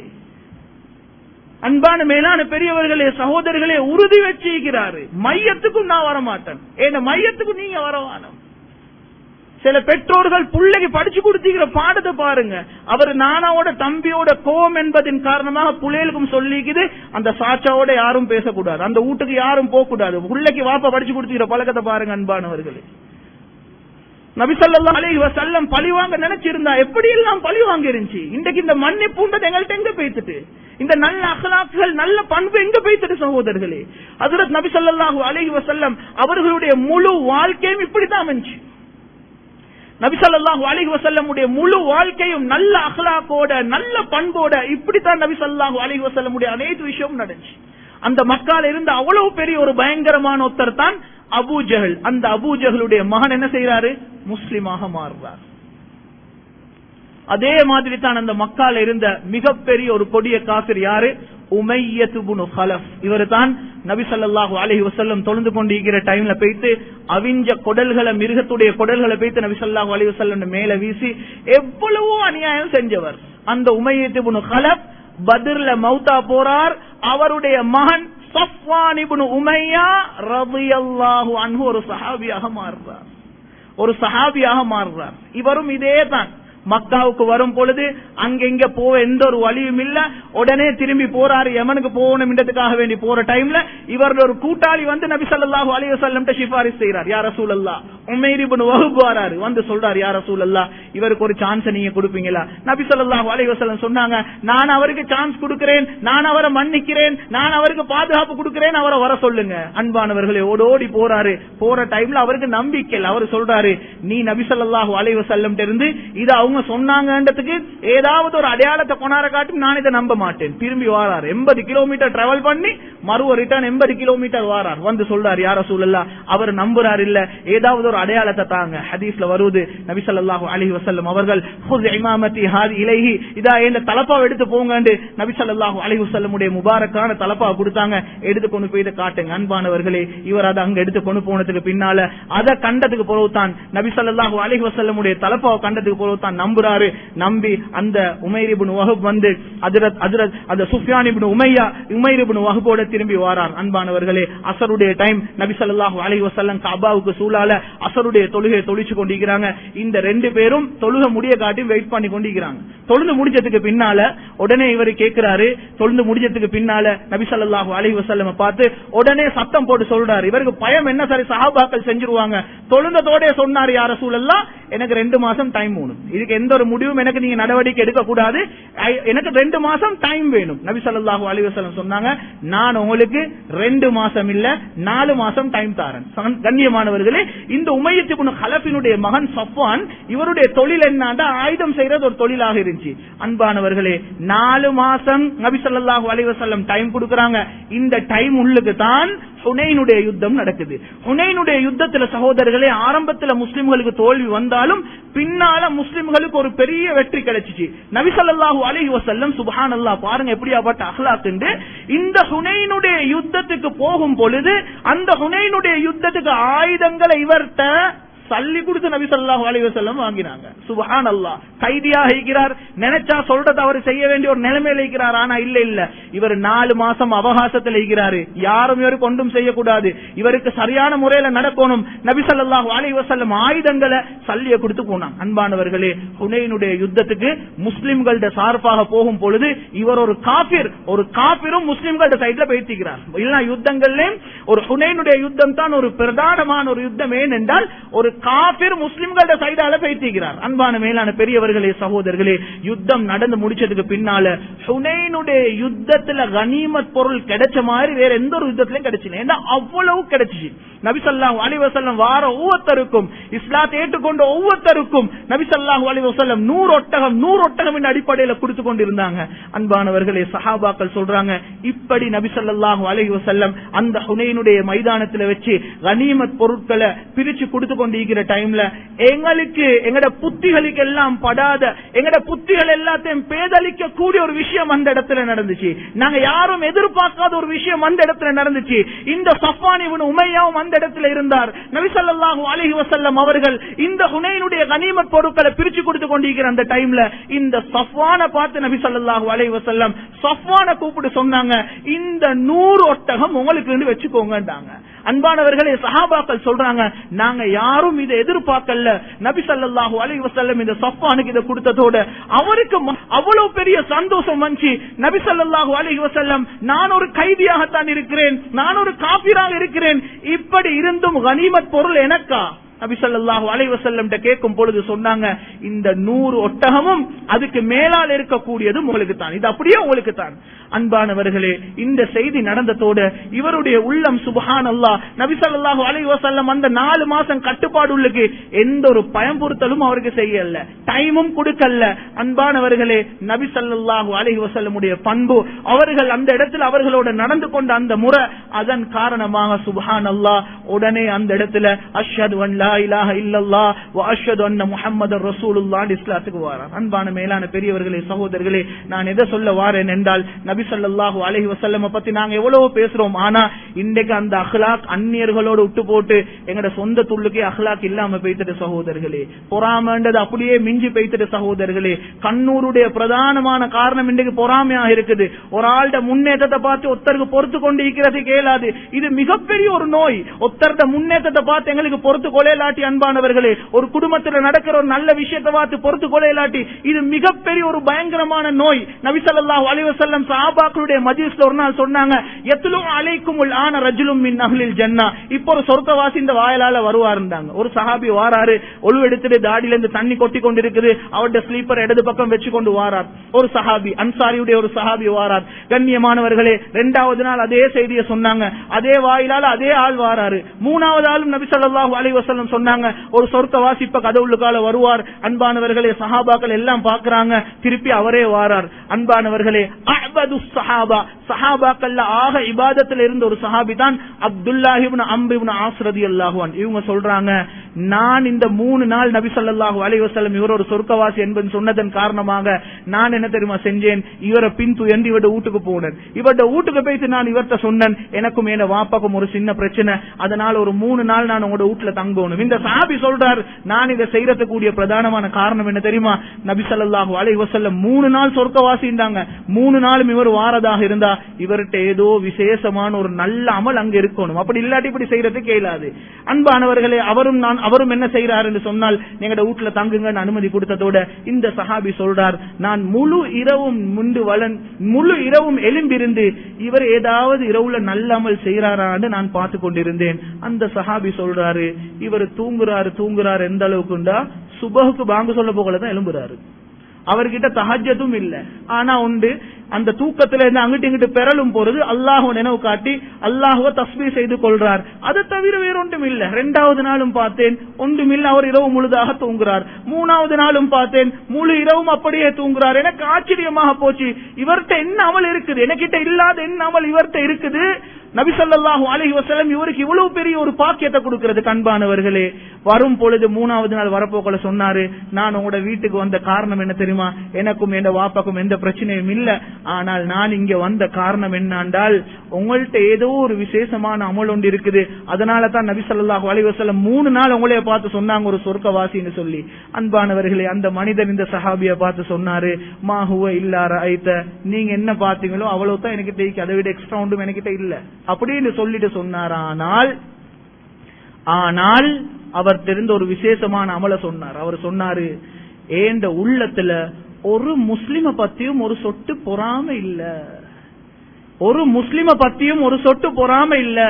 அன்பான மேலான பெரியவர்களே, சகோதரர்களே, உறுதி வச்சிருக்கிறாரு, மையத்துக்கும் நான் வரமாட்டேன், ஏன்னா மையத்துக்கும் நீங்க வரவானம். சில பெற்றோர்கள் பிள்ளைக்கு படிச்சு கொடுத்திருக்கிற பாடத்தை பாருங்க. அவர் நானாவோட தம்பியோட கோம் என்பதின் காரணமாக பிள்ளைகளுக்கும் சொல்லிக்குது, அந்த சாச்சாவோட யாரும் பேசக்கூடாது, அந்த வீட்டுக்கு யாரும் போக கூடாது. பிள்ளைக்கு வாப்பா படிச்சு கொடுத்திருக்கிற பழக்கத்தை பாருங்க. அன்பானவர்களே, நபி ஸல்லல்லாஹு அலைஹி வஸல்லம் பழிவாங்க நினைச்சிருந்தா எப்படி எல்லாம் பழிவாங்க இருந்துச்சு. இன்றைக்கு இந்த மன்னிப்புன்றது எங்கள்கிட்ட எங்க போய்த்துட்டு, இந்த நல்ல அக்லாக்குகள் நல்ல பண்பு எங்க போய்த்துட்டு சகோதரர்களே. ஹஜ்ரத் நபி ஸல்லல்லாஹு அலைஹி வஸல்லம் அவர்களுடைய முழு வாழ்க்கையும் இப்படித்தான் அமைஞ்சு. நபி ஸல்லல்லாஹு அலைஹி வஸல்லம் உடைய முழு வாழ்க்கையும் நல்ல அக்லாக்கோட நல்ல பண்போட இப்படித்தான் நபி ஸல்லல்லாஹு அலைஹி வஸல்லம் உடைய அனைத்து விஷயமும் நடந்துச்சு. அந்த மக்கால இருந்து அவ்வளவு பெரிய ஒரு பயங்கரமான ஒருத்தர் தான் அபூ ஜஹல். அந்த அபூ ஜஹலுடைய மகன் என்ன செய்யறாரு? முஸ்லிமாக மாறுறார். அதே மாதிரி தான் அந்த மக்கால இருந்த மிகப்பெரிய ஒரு கொடிய காஃபிர் யாரு? உமையத் இப்னு கலஃப். இவர் தான் நபி ஸல்லல்லாஹு அலைஹி வஸல்லம் தொழுந்து கொண்டிருக்கிற டைம்ல போயிட்டு அவிஞ்ச கொடல்களை, மிருகத்துடைய கொடல்களை போயிட்டு நபி ஸல்லல்லாஹு அலைஹி வஸல்லம் மேல வீசி எவ்வளவோ அநியாயம் செஞ்சவர். அந்த உமையத் இப்னு கலஃப் பத்ர்ல மௌத்தா போறார். அவருடைய மகன் சஃப்வான் இப்னு உமையா ரலியல்லாஹு அன்ஹு ஒரு சஹாபியாக மாறுறார். இவரும் இதே தான். மக்காவுக்கு வரும் பொழுது அங்க போக எந்த ஒரு வழியும் இல்ல, உடனே திரும்பி போறாரு. யமனுக்கு போகணும்ன்றதுக்காக வேண்டி போற டைம்ல இவரோட ஒரு கூட்டாளி வந்து நபி ஸல்லல்லாஹு அலைஹி வஸல்லம் சிபாரிஸ் செய்றார். யா ரசூலல்லாஹ், உமைர் இப்னு வஹப் வராரு, வந்து சொல்றாரு, யா ரசூலல்லாஹ் இவருக்கு ஒரு சான்ஸ் நீங்க கொடுப்பீங்களா? நபி ஸல்லல்லாஹு அலைஹி வஸல்லம் சொன்னாங்க, நான் அவருக்கு சான்ஸ் கொடுக்கிறேன், நான் அவரை மன்னிக்கிறேன், நான் அவருக்கு பாதுகாப்பு கொடுக்கிறேன், அவரை வர சொல்லுங்க. அன்பானவர்களே, ஓடோடி போறாரு. போற டைம்ல அவருக்கு நம்பிக்கை இல்ல. அவர் சொல்றாரு, நீ நபி ஸல்லல்லாஹு அலைஹி வஸல்லம் இருந்து இது அவங்க சொன்னாங்கன்றதுக்கு ஏதாவது ஒரு அடையாளத்தை கொண்டாட காட்டி நான் இதை நம்ப மாட்டேன். திரும்பி வாரார். 80 கிலோமீட்டர் டிராவல் பண்ணி மறுவ ரிட்டர்ன் 80 கிலோமீட்டர் வாரார். வந்து சொல்றார், யா ரசூலல்லாஹ் அவர் நம்புறார் இல்ல, ஏதாவது ஒரு அடையாளத்தை தாங்க. ஹதீஸ்ல வருது, நபி ஸல்லல்லாஹு அலைஹி வஸல்லம் அவர்கள் ஹுஸ் இமாமத்தி ஹாதி இலைஹி, இதா இந்த தலப்பாவை எடுத்து போங்கன்னு நபி ஸல்லல்லாஹு அலைஹி வஸல்லம் உடைய முபாரக்கான தலப்பாவை கொடுத்தாங்க. எடுத்து கொண்டு போய் இதை காட்டுங்க. அன்பானவர்களே, இவர் அதை அங்க எடுத்து கொண்டு போனதுக்கு பின்னால அதை கண்டதுக்கு பிறகுதான் நபி ஸல்லல்லாஹு அலைஹி வஸல்லம் உடைய தலப்பாவை கண்டதுக்கு பிறகுதான் நம்புறாரு. நம்பி அந்த உமைர் இப்னு வஹப் வந்து அந்த சுஃபியான் இப்னு உமைர் இப்னு வஹபோட திரும்பி வாரார். அன்பானவர்களே, அஸருடைய டைம் நபி ஸல்லல்லாஹு அலைஹி வஸல்லம் கஅபாவுக்கு சூழால அஸருடைய தொழுகை தொழிச்சு கொண்டிருக்கிறாங்க. இந்த ரெண்டு பேரும் தொழுகை முடிய காட்டி வெயிட் பண்ணி கொண்டிருக்கிறாங்க. தொழுந்து முடிஞ்சதுக்கு பின்னால உடனே இவர் கேட்கிறாரு. தொழுந்து முடிஞ்சதுக்கு பின்னால நபி ஸல்லல்லாஹு அலைஹி வஸல்லம் பார்த்து உடனே சத்தம் போட்டு சொல்றாரு. இவருக்கு பயம் என்ன, சரி சஹாபாக்கள் செஞ்சிருவாங்க. தொழுந்ததோட சொன்னார், யா ரசூலல்லாஹ் எனக்கு 2 மாசம் டைம் வேணும், இதுக்கு எந்த ஒரு முடிவும் எனக்கு நீங்க நடவடிக்கை எடுக்க கூடாது, எனக்கு 2 மாசம் டைம் வேணும். நபி ஸல்லல்லாஹு அலைஹி வஸல்லம் சொன்னாங்க, நான் உங்களுக்கு 2 மாசம் இல்ல 4 மாசம் டைம் தரேன். கண்ணியமானவர்களே, இந்த உமையத் இப்னு கலஃபினுடைய மகன் சஃப்வான், இவருடைய தொழில் என்னன்னா ஆயுதம் செய்யறது ஒரு தொழிலாக இருந்துச்சு. அன்பானவர்களே, 4 மாசம் நபி ஸல்லல்லாஹு அலைஹி வஸல்லம் டைம் கொடுக்கறாங்க. இந்த டைம் உள்ளுக்கு தான் ஹுனைனுடைய யுத்தம் நடக்குது. ஹுனைனுடைய யுத்தத்துல சகோதரர்களே, ஆரம்பத்துல முஸ்லிம்களுக்கு தோல்வி வந்தாலும் பின்னால முஸ்லிம்களுக்கு ஒரு பெரிய வெற்றி கிடைச்சிச்சு. நபி ஸல்லல்லாஹு அலைஹி வஸல்லம் சுப்ஹானல்லாஹ், பாருங்க எப்படியாப்பட்ட அக்லாக். இந்த ஹுனைனுடைய யுத்தத்துக்கு போகும் பொழுது அந்த ஹுனைனுடைய யுத்தத்துக்கு ஆயுதங்களை இவர்ட்ட சல்லி கொடுத்து நபி ஸல்லல்லாஹு அலைஹி வஸல்லம் வாங்கினாங்க. சுப்ஹானல்லாஹ், கைதியாக இருக்கிறார், நினைச்சா சொல்றத அவர் செய்ய வேண்டிய ஒரு நிலைமையில இருக்கிறார். ஆனா இல்ல, இவர் 4 மாசம் அவகாசத்தில் இருக்கிறாரு. யாரும் இவருக்கு ஒன்றும் செய்யக்கூடாது, இவருக்கு சரியான முறையில நடக்கணும். நபி ஸல்லல்லாஹு அலைஹி வஸல்லம் ஆயுதங்களை சல்லிய கொடுத்து போனாங்க. அன்பானவர்களே, ஹுனைனுடைய யுத்தத்துக்கு முஸ்லிம்களோட சார்பாக போகும் பொழுது இவர் ஒரு காபிரும் முஸ்லிம்களோட சைட்ல பேசிக்கிறார். எல்லா யுத்தங்கள்லயும் ஒரு ஹுனைனுடைய யுத்தம் தான் ஒரு பிரதானமான ஒரு யுத்தம். ஏனென்றால் ஒரு காபிர் முஸ்லிம்களோட சைடால பேசிக்கிறார். அன்பான மேலான பெரியவர்களே, சகோதரர்களே, யுத்தம் நடந்து முடிச்சதுக்கு பின்னால ஹுனைனுடைய யுத்தத்துல கனிமத் பொருள் கிடைச்ச மாதிரி வேற எந்த ஒரு யுத்தத்திலும் கிடைச்சல. ஏன்னா அவ்வளவு கிடைச்சிச்சு. நபி ஸல்லல்லாஹு அலைஹி வஸல்லம் வார ஒவ்வொருத்தருக்கும், இஸ்லாத்தை ஏற்றுக்கொண்ட ஒவ்வொருத்தருக்கும் நபி ஸல்லல்லாஹு அலைஹி வஸல்லம் 100 ஒட்டகம் அடிப்படையில கொடுத்து கொண்டிருந்தாங்க. அன்பானவர்களே, சஹாபாக்கள் சொல்றாங்க, இப்படி நபி ஸல்லல்லாஹு அலைஹி வஸல்லம் அந்த ஹுனைனுடைய மைதானத்துல வச்சு கனிமத் பொருட்களை பிரிச்சு கொடுத்து கொண்டிருக்கிறாங்க. கொண்டிருக்கிற டைம்ல எங்களுக்கு எங்கட புத்திகளுக்கு எல்லாம் படாத எங்கட புத்திகள் எல்லாத்தையும் பேதலிக்க கூடிய ஒரு விஷயம் அந்த இடத்துல நடந்துச்சு. நாங்க யாரும் எதிர்பார்க்காத ஒரு விஷயம் அந்த இடத்துல நடந்துச்சு. இந்த சஃப்வான் இப்னு உமையாவும் அந்த இடத்துல இருந்தார். நபி ஸல்லல்லாஹு அலைஹி வஸல்லம் அவர்கள் இந்த ஹுனைனுடைய கனிமத் பொருட்களை பிரிச்சு கொடுத்து கொண்டிருக்கிற அந்த டைம்ல இந்த சஃப்வானை பார்த்து நபி ஸல்லல்லாஹு அலைஹி வஸல்லம் சஃப்வானை கூப்பிட்டு சொன்னாங்க, இந்த 100 ஒட்டகம் உங்களுக்கு வச்சுக்கோங்கன்றாங்க. அன்பானவர்களே, சஹாபாக்கள் சொல்றாங்க, நாங்க யாரும் இதை எதிர்பார்க்கல. நபி ஸல்லல்லாஹு அலைஹி வஸல்லம் இந்த சஃப்வானுக்கு இதை கொடுத்ததோட அவருக்கு அவ்வளவு பெரிய சந்தோஷம் வந்துச்சு. நபி ஸல்லல்லாஹு அலைஹி வஸல்லம், நான் ஒரு கைதியாகத்தான் இருக்கிறேன், நான் ஒரு காஃபிராக இருக்கிறேன், இப்படி இருந்தும் கனிமத் பொருள் எனக்கா? நபி ஸல்லல்லாஹு அலைஹி வஸல்லம் கேட்கும் பொழுது சொன்னாங்க, இந்த 100 ஒட்டகமும் அதுக்கு மேலால் இருக்கக்கூடியது உங்களுக்கு தான், இது அப்படியே உங்களுக்கு தான். அன்பானவர்களே, இந்த செய்தி நடந்ததோடு இவருடைய உள்ளம் சுப்ஹானல்லாஹ், நபி ஸல்லல்லாஹு அலைஹி வஸல்லம் அந்த 4 மாசம் கட்டுப்பாடு உள்ளுக்கு எந்த ஒரு பயம்புறுத்தலும் அவருக்கு செய்யல, டைமும் கொடுக்கல. அன்பானவர்களே, நபி ஸல்லல்லாஹு அலைஹி வஸல்லமுடைய பண்பு, அவர்கள் அந்த இடத்துல அவர்களோட நடந்து கொண்ட அந்த முறை, அதன் காரணமாக சுப்ஹானல்லாஹ் உடனே அந்த இடத்துல அஷ்ஹது அன் லா இலாஹ இல்லல்லாஹ் வ அஷ்ஹது அன்ன முஹம்மதர் ரசூலுல்லாஹ் இஸ்லாத்துக்கு வாரார். அன்பான மேலான பெரியவர்களே, சகோதரர்களே, நான் எதை சொல்ல வாரேன் என்றால், நபி ஸல்லல்லாஹு அலைஹி வஸல்லம் பத்தி நாங்க எவ்வளவு பேசுறோம், ஆனா இன்றைக்கு அந்த அஹ்லாக் அந்நியர்களோட விட்டு போட்டு எங்கட சொந்த துள்ளுக்கே அஹ்லாக் இல்லாம போய்த்துட்டு சகோதரர்களே, பொறாமன்றது அப்படியே மிஞ்சி போய்த்துட்டு சகோதரர்களே. கண்ணூருடைய பிரதானமான காரணம் இன்றைக்கு பொறாமையாக இருக்குது. ஒரு ஆள்ட முன்னேற்றத்தை பார்த்து ஒருத்தருக்கு பொறுத்து கொண்டு இருக்கிறது கேளாது. இது மிகப்பெரிய ஒரு நோய். ஒருத்தருட முன்னேற்றத்தை பார்த்து எங்களுக்கு பொறுத்து கொலையிலாட்டி, அன்பானவர்களே, ஒரு குடும்பத்தில் நடக்கிற ஒரு நல்ல விஷயத்தை பார்த்து பொறுத்து கொலையிலாட்டி, இது மிகப்பெரிய ஒரு பயங்கரமான நோய். நபி ஸல்லல்லாஹு அலைஹி வஸல்லம் சஹாபாக்களுடைய மஜ்லிஸ்ல ஒரு நாள் சொன்னாங்க, யத்லு அலைக்குமுல் ஆன ரஜுலும் மின் அஹ்லில் ஜன்னah, இப்போ ஒரு சொர்க்கவாசி இந்த வாயிலால வருவாருந்தாங்க. ஒரு சஹாபி வாராரு, ஒளு எடுத்துட்டு தாடியில இருந்து தண்ணி கொட்டி கொண்டிருக்குது, அவருடைய ஸ்லீப்பர் இடது பக்கம் வச்சு கொண்டு வாரார். ஒரு சஹாபி, அன்சாரியுடைய ஒரு சஹாபி வாரார். கண்ணியமானவர்களே, 2வது நாள் அதே செய்தியை சொன்னாங்க, அதே வாயிலால அதே ஆள் வாராரு. 3வது ஆளும் நபி ஸல்லல்லாஹு அலைஹி வஸல்லம் சொன்னாங்க, ஒரு சொர்க்கவாசி இப்ப கதவுள்ளுக்கால வருவார். அன்பானவர்களே, சஹாபாக்கள் எல்லாம் பாக்குறாங்க, திருப்பி அவரே வாரார். அன்பானவர்களே, அஅபது ஸஹாபா, சஹாபாக்கள்ல ஆக இபாதத்துல இருந்த ஒரு சஹாபி தான் அப்துல்லாஹ் இப்னு அம்ர் இப்னு ஆஸ் ரலியல்லாஹு அன்ஹு. இவங்க சொல்றாங்க, நான் இந்த 3 நாள் நபி ஸல்லல்லாஹு அலைஹி வஸல்லம் இவர் ஒரு சொர்க்கவாசி என்பது சொன்னதன் காரணமாக நான் என்ன தெரியுமா செஞ்சேன், இவரை பின்துயர்ந்து இவருடைய வீட்டுக்கு போனேன். இவருடைய வீட்டுக்கு போயிட்டு நான் இவர்கிட்ட சொன்னேன், எனக்கும் என் வாப்பாக்கும் ஒரு சின்ன பிரச்சனை, அதனால ஒரு 3 நாள் நான் உங்களோட வீட்டுல தங்கணும். இந்த சஹாபி சொல்றார், நான் இதை செய்யறதுக்கு கூடிய பிரதானமான காரணம் என்ன தெரியுமா, நபி ஸல்லல்லாஹு அலைஹி வஸல்லம் 3 நாள் சொர்க்கவாசின்றாங்க, 3 நாளும் இவர் வாரதாக இருந்தா இவர்கிட்ட ஏதோ விசேஷமான ஒரு நல்ல அமல் அங்க இருக்கணும், அப்படி இல்லாட்டி இப்படி செய்யறதுக்கு இயலாது. அன்பானவர்களே, அவரும் என்ன செய்யறாரு என்று சொன்னால், எங்கட வீட்டுல தங்குங்கன்னு அனுமதி கொடுத்ததோட இந்த சஹாபி சொல்றார், நான் முழு இரவும் எலும்பிருந்து இவர் ஏதாவது இரவுல நல்ல அமல் செய்யறாரான்னு நான் பார்த்து கொண்டிருந்தேன். அந்த சஹாபி சொல்றாரு, இவர் தூங்குறாரு எந்த அளவுக்குண்டா, சுபஹுக்கு பாங்கு சொல்ல போகலதான் எழும்புறாரு. அவர்கிட்ட தஹஜ்ஜதும் இல்ல, ஆனா உண்டு அந்த தூக்கத்துல இருந்து அங்கிட்டு இங்கிட்டு பெறலும் போறது, அல்லாஹ்வை நினைவு காட்டி அல்லாஹ்வை தஸ்பீஹ் செய்து கொள்றார். அதை தவிர வேற ஒன்றும் இல்ல. 2வது நாளும் பார்த்தேன், ஒன்றும் இல்ல, அவர் இரவு முழுதாக தூங்குறார். 3வது நாளும் பார்த்தேன், முழு இரவும் அப்படியே தூங்குறார். எனக்கு ஆச்சரியமாக போச்சு, இவர்கிட்ட என்ன அமல் இருக்குது, எனக்கிட்ட இல்லாத என்ன அமல் இவர்கிட்ட இருக்குது. நபி ஸல்லல்லாஹு அலைஹி வஸல்லம் இவருக்கு இவ்வளவு பெரிய ஒரு பாக்கியத்தை கொடுக்கிறது. அன்பானவர்களே, வரும் பொழுது 3வது நாள் வரப்போக்கல சொன்னாரு, நான் உங்களோட வீட்டுக்கு வந்த காரணம் என்ன தெரியுமா, எனக்கும் என் வாப்பாக்கும் எந்த பிரச்சனையும் இல்ல, ஆனால் நான் இங்க வந்த காரணம் என்னண்டால், உங்கள்ட்ட ஏதோ ஒரு விசேஷமான அமல் ஒன்று இருக்குது, அதனால தான் நபி ஸல்லல்லாஹு அலைஹி வஸல்லம் 3 நாள் உங்களைய பார்த்து சொன்னாங்க ஒரு சொர்க்கவாசின்னு சொல்லி. அன்பானவர்களே, அந்த மனிதன் இந்த சஹாபியை பார்த்து சொன்னாரு, மா ஹுவ இல்லா ரஅய்த, நீங்க என்ன பாத்தீங்களோ அவ்வளவு தான் எனக்கு தேய்க்கு, அதை விட எக்ஸ்ட்ரா ஒன்றும் என்கிட்ட இல்ல அப்படின்னு சொல்லிட்டு சொன்னார். ஆனால் அவர் தெரிந்த ஒரு விசேஷமான அமல சொன்னார். அவர் சொன்னாரு, ஏண்ட உள்ளத்துல ஒரு முஸ்லிம பத்தியும் ஒரு சொட்டு பொறாம இல்ல, ஒரு முஸ்லிம பத்தியும் ஒரு சொட்டு பொறாம இல்ல.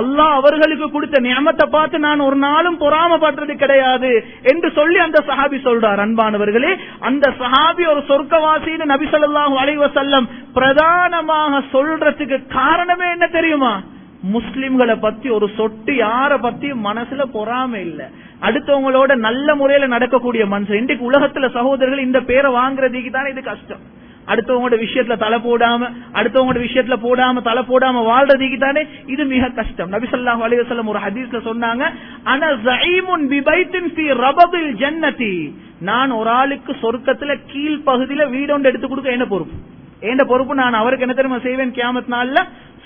அல்லாஹ் அவர்களுக்கு கொடுத்த நியமத்தை பார்த்து நான் ஒரு நாளும் பொறாமப்பட்டது கிடையாது என்று சொல்லி அந்த சஹாபி சொல்றார். அன்பானவர்களே, அந்த சஹாபி ஒரு சொர்க்கவாசின்னு நபி ஸல்லல்லாஹு அலைஹி வஸல்லம் பிரதானமாக சொல்றதுக்கு காரணமே என்ன தெரியுமா, முஸ்லிம்களை பத்தி ஒரு சொட்டு யார பத்தியும் மனசுல பொறாம இல்ல, அடுத்தவங்களோட நல்ல முறையில நடக்கக்கூடிய மனுஷன். இன்றைக்கு உலகத்துல சகோதரர்கள் இந்த பேரை வாங்குறதுக்கு தானே இது கஷ்டம். அடுத்தவங்களோட விஷயத்துல தலை போடாம வாழ்றதுக்கு தானே இது மிக கஷ்டம். நபி ஸல்லல்லாஹு அலைஹி வஸல்லம் ஒரு ஹதீஸ்ல சொன்னாங்க, அன ஸஈமுன் பிபைத்தின் ஃபீ ரபதில் ஜன்னதி, நான் ஒரு ஆளுக்கு சொர்க்கத்துல கீழ் பகுதியில வீடு ஒன்று எடுத்து கொடுக்க என்ன பொறுப்பு நான் அவருக்கு என்ன தெரியுமா செய்வேன், கியாமத் நாள்ல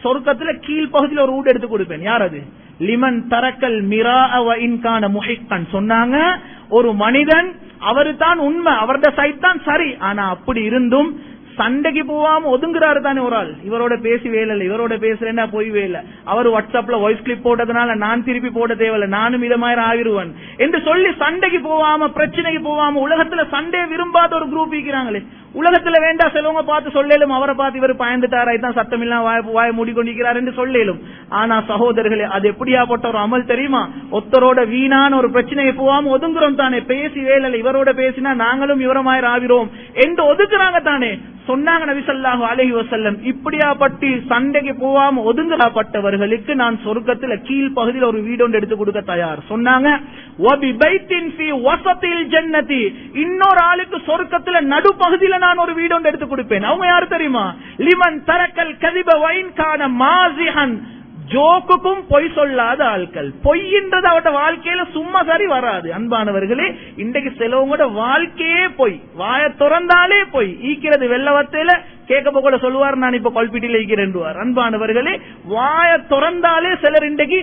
சொர்க்கத்துல கீழ் பகுதியில ஒரு வீடு எடுத்து கொடுப்பேன். யார் அது? லிமன் தரக்கல் மிரா வ இன் கான முஹிக்கன். சொன்னாங்க, ஒரு மனிதன் அவரு தான் உண்மை, அவரது சைட் தான் சரி, ஆனா அப்படி இருந்தும் சண்டைக்கு போவாம ஒதுங்குறாரு தானே ஒரு ஆள். இவரோட பேசி வேலை, இவரோட பேசுறேன்னா போய் வேலை, அவர் வாட்ஸ்அப்ல வாய்ஸ் கிளிப் போட்டதுனால நான் திருப்பி போட தேவையில்லை, நானும் இதமாயிரம் ஆகிருவன் என்று சொல்லி சண்டைக்கு போவாம, பிரச்சனைக்கு போவாம, உலகத்துல சண்டையை விரும்பாத ஒரு குரூப் இருக்கிறாங்களே. உலகத்துல வேண்டா செலவங்க பார்த்து சொல்லும், அவரை பார்த்து இவர் பயந்துட்டாராய்தான் சத்தம் இல்லாம வாய மூடிக்கொண்டிருக்கிறார் என்று சொல்லும். ஆனா சகோதரர்களே, அது எப்படியாப்பட்ட ஒரு அமல் தெரியுமா? ஒருத்தரோட வீணான ஒரு பிரச்சனையை போவாம ஒதுங்குறோம் தானே, பேசி வேலை, இவரோட பேசினா நாங்களும் இவரமாயிரம் ஆகிறோம் என்று ஒதுக்குறாங்க தானே. சொன்னாங்க நபி ஸல்லல்லாஹு அலைஹி வஸல்லம், இப்படியாப்பட்டு சண்டைக்கு போவாம ஒதுங்கப்பட்டவர்களுக்கு நான் சொர்க்கத்துல கீழ் பகுதியில் ஒரு வீடு ஒன்று எடுத்து கொடுக்க தயார். சொன்னாங்க, வபி பைத்தின் ஃபீ வஸத்தில் ஜன்னதி, இன்னொரு ஆளுக்கு சொர்க்கத்துல நடுப்பகுதியில நான் ஒரு வீடு ஒன்று எடுத்து கொடுப்பேன். அவங்க யாரு தெரியுமா? லிமன் தரக்கல் கதிப வைன் கான மாசிஹன், ஜோக்குக்கும் பொய் சொல்லாத ஆட்கள். பொய்ன்றது அவட வாழ்க்கையில சும்மா சரி வராது. அன்பானவர்களே, இன்றைக்கு சிலவங்களோட வாழ்க்கையே பொய், வாய திறந்தாலே பொய். ஈக்கிறது வெள்ளவத்தையில கேட்க போல சொல்லுவார், நான் இப்ப கொல்பிட்டில ஈக்கிறேன். அன்பானவர்களே, வாய திறந்தாலே சிலர் இன்றைக்கு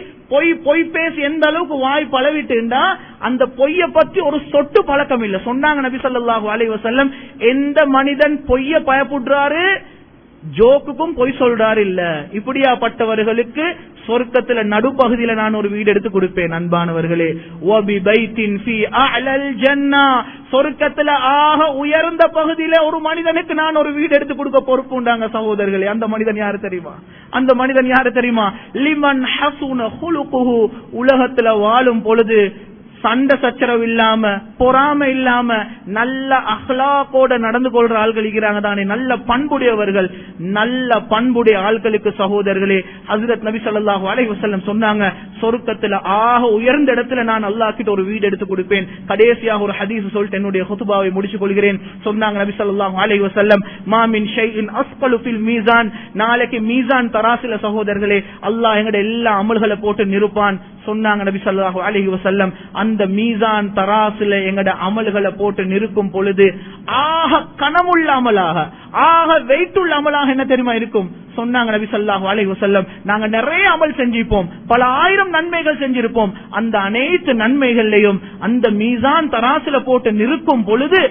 பொய் பேசி எந்த அளவுக்கு வாய் பழவிட்டுண்டா அந்த பொய்ய பத்தி ஒரு சொட்டு பழக்கம் இல்ல. சொன்னாங்க நபி ஸல்லல்லாஹு அலைஹி வஸல்லம், எந்த மனிதன் பொய்ய பயப்படுறாரு, ஜோக்குக்கும் பொய் சொல்றாரு இல்ல, இப்படியாப்பட்டவர்களுக்கு சொர்க்கத்துல நடுப்பகுதியில நான் ஒரு வீடு எடுத்து கொடுப்பேன். அன்பானவர்களே, வபி பைத்தின் ஃபீ அஅலல் ஜன்னா, சொர்க்கத்துல ஆக உயர்ந்த பகுதியில ஒரு மனிதனுக்கு நான் ஒரு வீடு எடுத்து கொடுக்க பொறுப்பு உண்டாங்க சகோதரர்களே. அந்த மனிதன் யாரு தெரியுமா? லிமன் ஹஸுன ஹுலுகுஹு, உலகத்துல வாழும் பொழுது சண்டை சச்சரவு இல்லாம, பொறாமை இல்லாம, நல்ல அஹ்லாக்கோட நடந்து கொள்ற ஆள்கள் இருக்கிறாங்க தானே, நல்ல பண்புடையவர்கள். நல்ல பண்புடைய ஆட்களுக்கு சகோதரர்களே, ஹஜ்ரத் நபி ஸல்லல்லாஹு அலைஹி வஸல்லம் சொன்னாங்க, சொர்க்கத்துல ஆக உயர்ந்த இடத்துல நான் அல்லாஹ் கிட்ட ஒரு வீடு எடுத்து கொடுப்பேன். கடைசியாக ஒரு ஹதீஸ் சொல்லிட்டு என்னுடைய குத்பாவை முடிச்சுக் கொள்கிறேன். சொன்னாங்க நபி ஸல்லல்லாஹு அலைஹி வஸல்லம், மா மின் ஷைஇன் அஸ்கலு ஃபில் மீசான், நாளைக்கு மீசான் தராசில சகோதரர்களே அல்லாஹ் எங்கட எல்லா அமல்களை போட்டு நிறுப்பான். சொன்னாங்க நபி ஸல்லல்லாஹு அலைஹி வஸல்லம், அந்த மீசான் தராசுல எங்கட அமல்களை போட்டு நிற்கும் பொழுது ஆக கனமுள்ள அமலாக, ஆக வெயிட்டுள்ள அமலாக என்ன தெரியுமா இருக்கும்? சொன்னாங்க நபி ஸல்லல்லாஹு அலைஹி வஸல்லம், நாங்க நிறைய அமல் செஞ்சிருப்போம், பல ஆயிரம் நன்மைகள் செஞ்சிருப்போம், அந்த அனைத்து நன்மைகளையும் அந்த மீசான் தராசுல போட்டு நிற்கும் பொழுது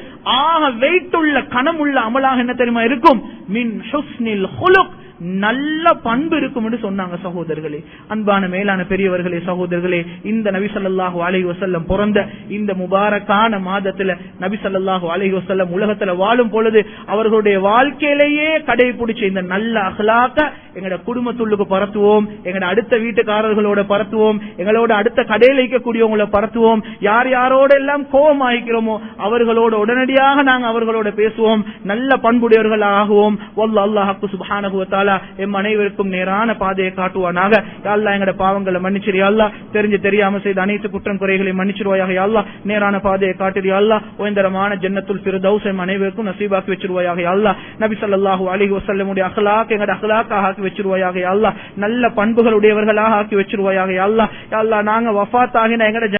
ஆக வெயிட்டுள்ள கனமுள்ள அமலாக என்ன தெரியுமா இருக்கும்? மின் ஹுஸ்னில் ஹுலுக், நல்ல பண்பு இருக்கும் என்று சொன்னாங்க சகோதரர்களே. அன்பான மேலான பெரியவர்களே, சகோதரர்களே, இந்த நபி ஸல்லல்லாஹு அலைஹி வஸல்லம் பிறந்த இந்த முபாரக்கான மாதத்துல நபி ஸல்லல்லாஹு அலைஹி வஸல்லம் உலகத்துல வாழும் பொழுது அவர்களுடைய வாழ்க்கையிலேயே கடைபிடிச்ச இந்த நல்ல அஹ்லாக்க எங்கட குடும்பத்துள்ளுக்கு பரத்துவோம், எங்கட அடுத்த வீட்டுக்காரர்களோட பரத்துவோம், எங்களோட அடுத்த கடையில் வைக்கக்கூடியவங்களை பரத்துவோம். யார் யாரோட எல்லாம் கோபம் ஆகிக்கிறோமோ அவர்களோட உடனடியாக நாங்கள் அவர்களோட பேசுவோம், நல்ல பண்புடையவர்கள் ஆகுவோம். வல்லாஹ் சுப்ஹானஹு வ தஆலா எம் அனைவருக்கும் நேரான பாதையை காட்டுவானாக. யா அல்லாஹ் எங்கட பாவங்களை மன்னிச்சிரு யா அல்லாஹ், தெரிஞ்சு தெரியாம செய்த அனைத்து குற்றம் குறைகளை மன்னிச்சிருவாயாக யா அல்லாஹ், நேரான பாதையை காட்டுரு யா அல்லாஹ், உயர்ந்தரமான ஜன்னத்துல் ஃபிர்தௌஸ் எம் அனைவருக்கும் நசீபாக்கி வச்சிருவாயாக யா அல்லாஹ். நபி ஸல்லல்லாஹு அலைஹி வஸல்லம் உடைய அக்லாக் எங்கட அக்லாக்காக ஆக்கி வச்சிருவாயாக யா அல்லாஹ், நல்ல பண்புகள் உடையவர்களாக ஆக்கி வச்சிருவாயாக யா அல்லாஹ். யா அல்லாஹ், நாங்க வஃபாத் ஆகின எங்கட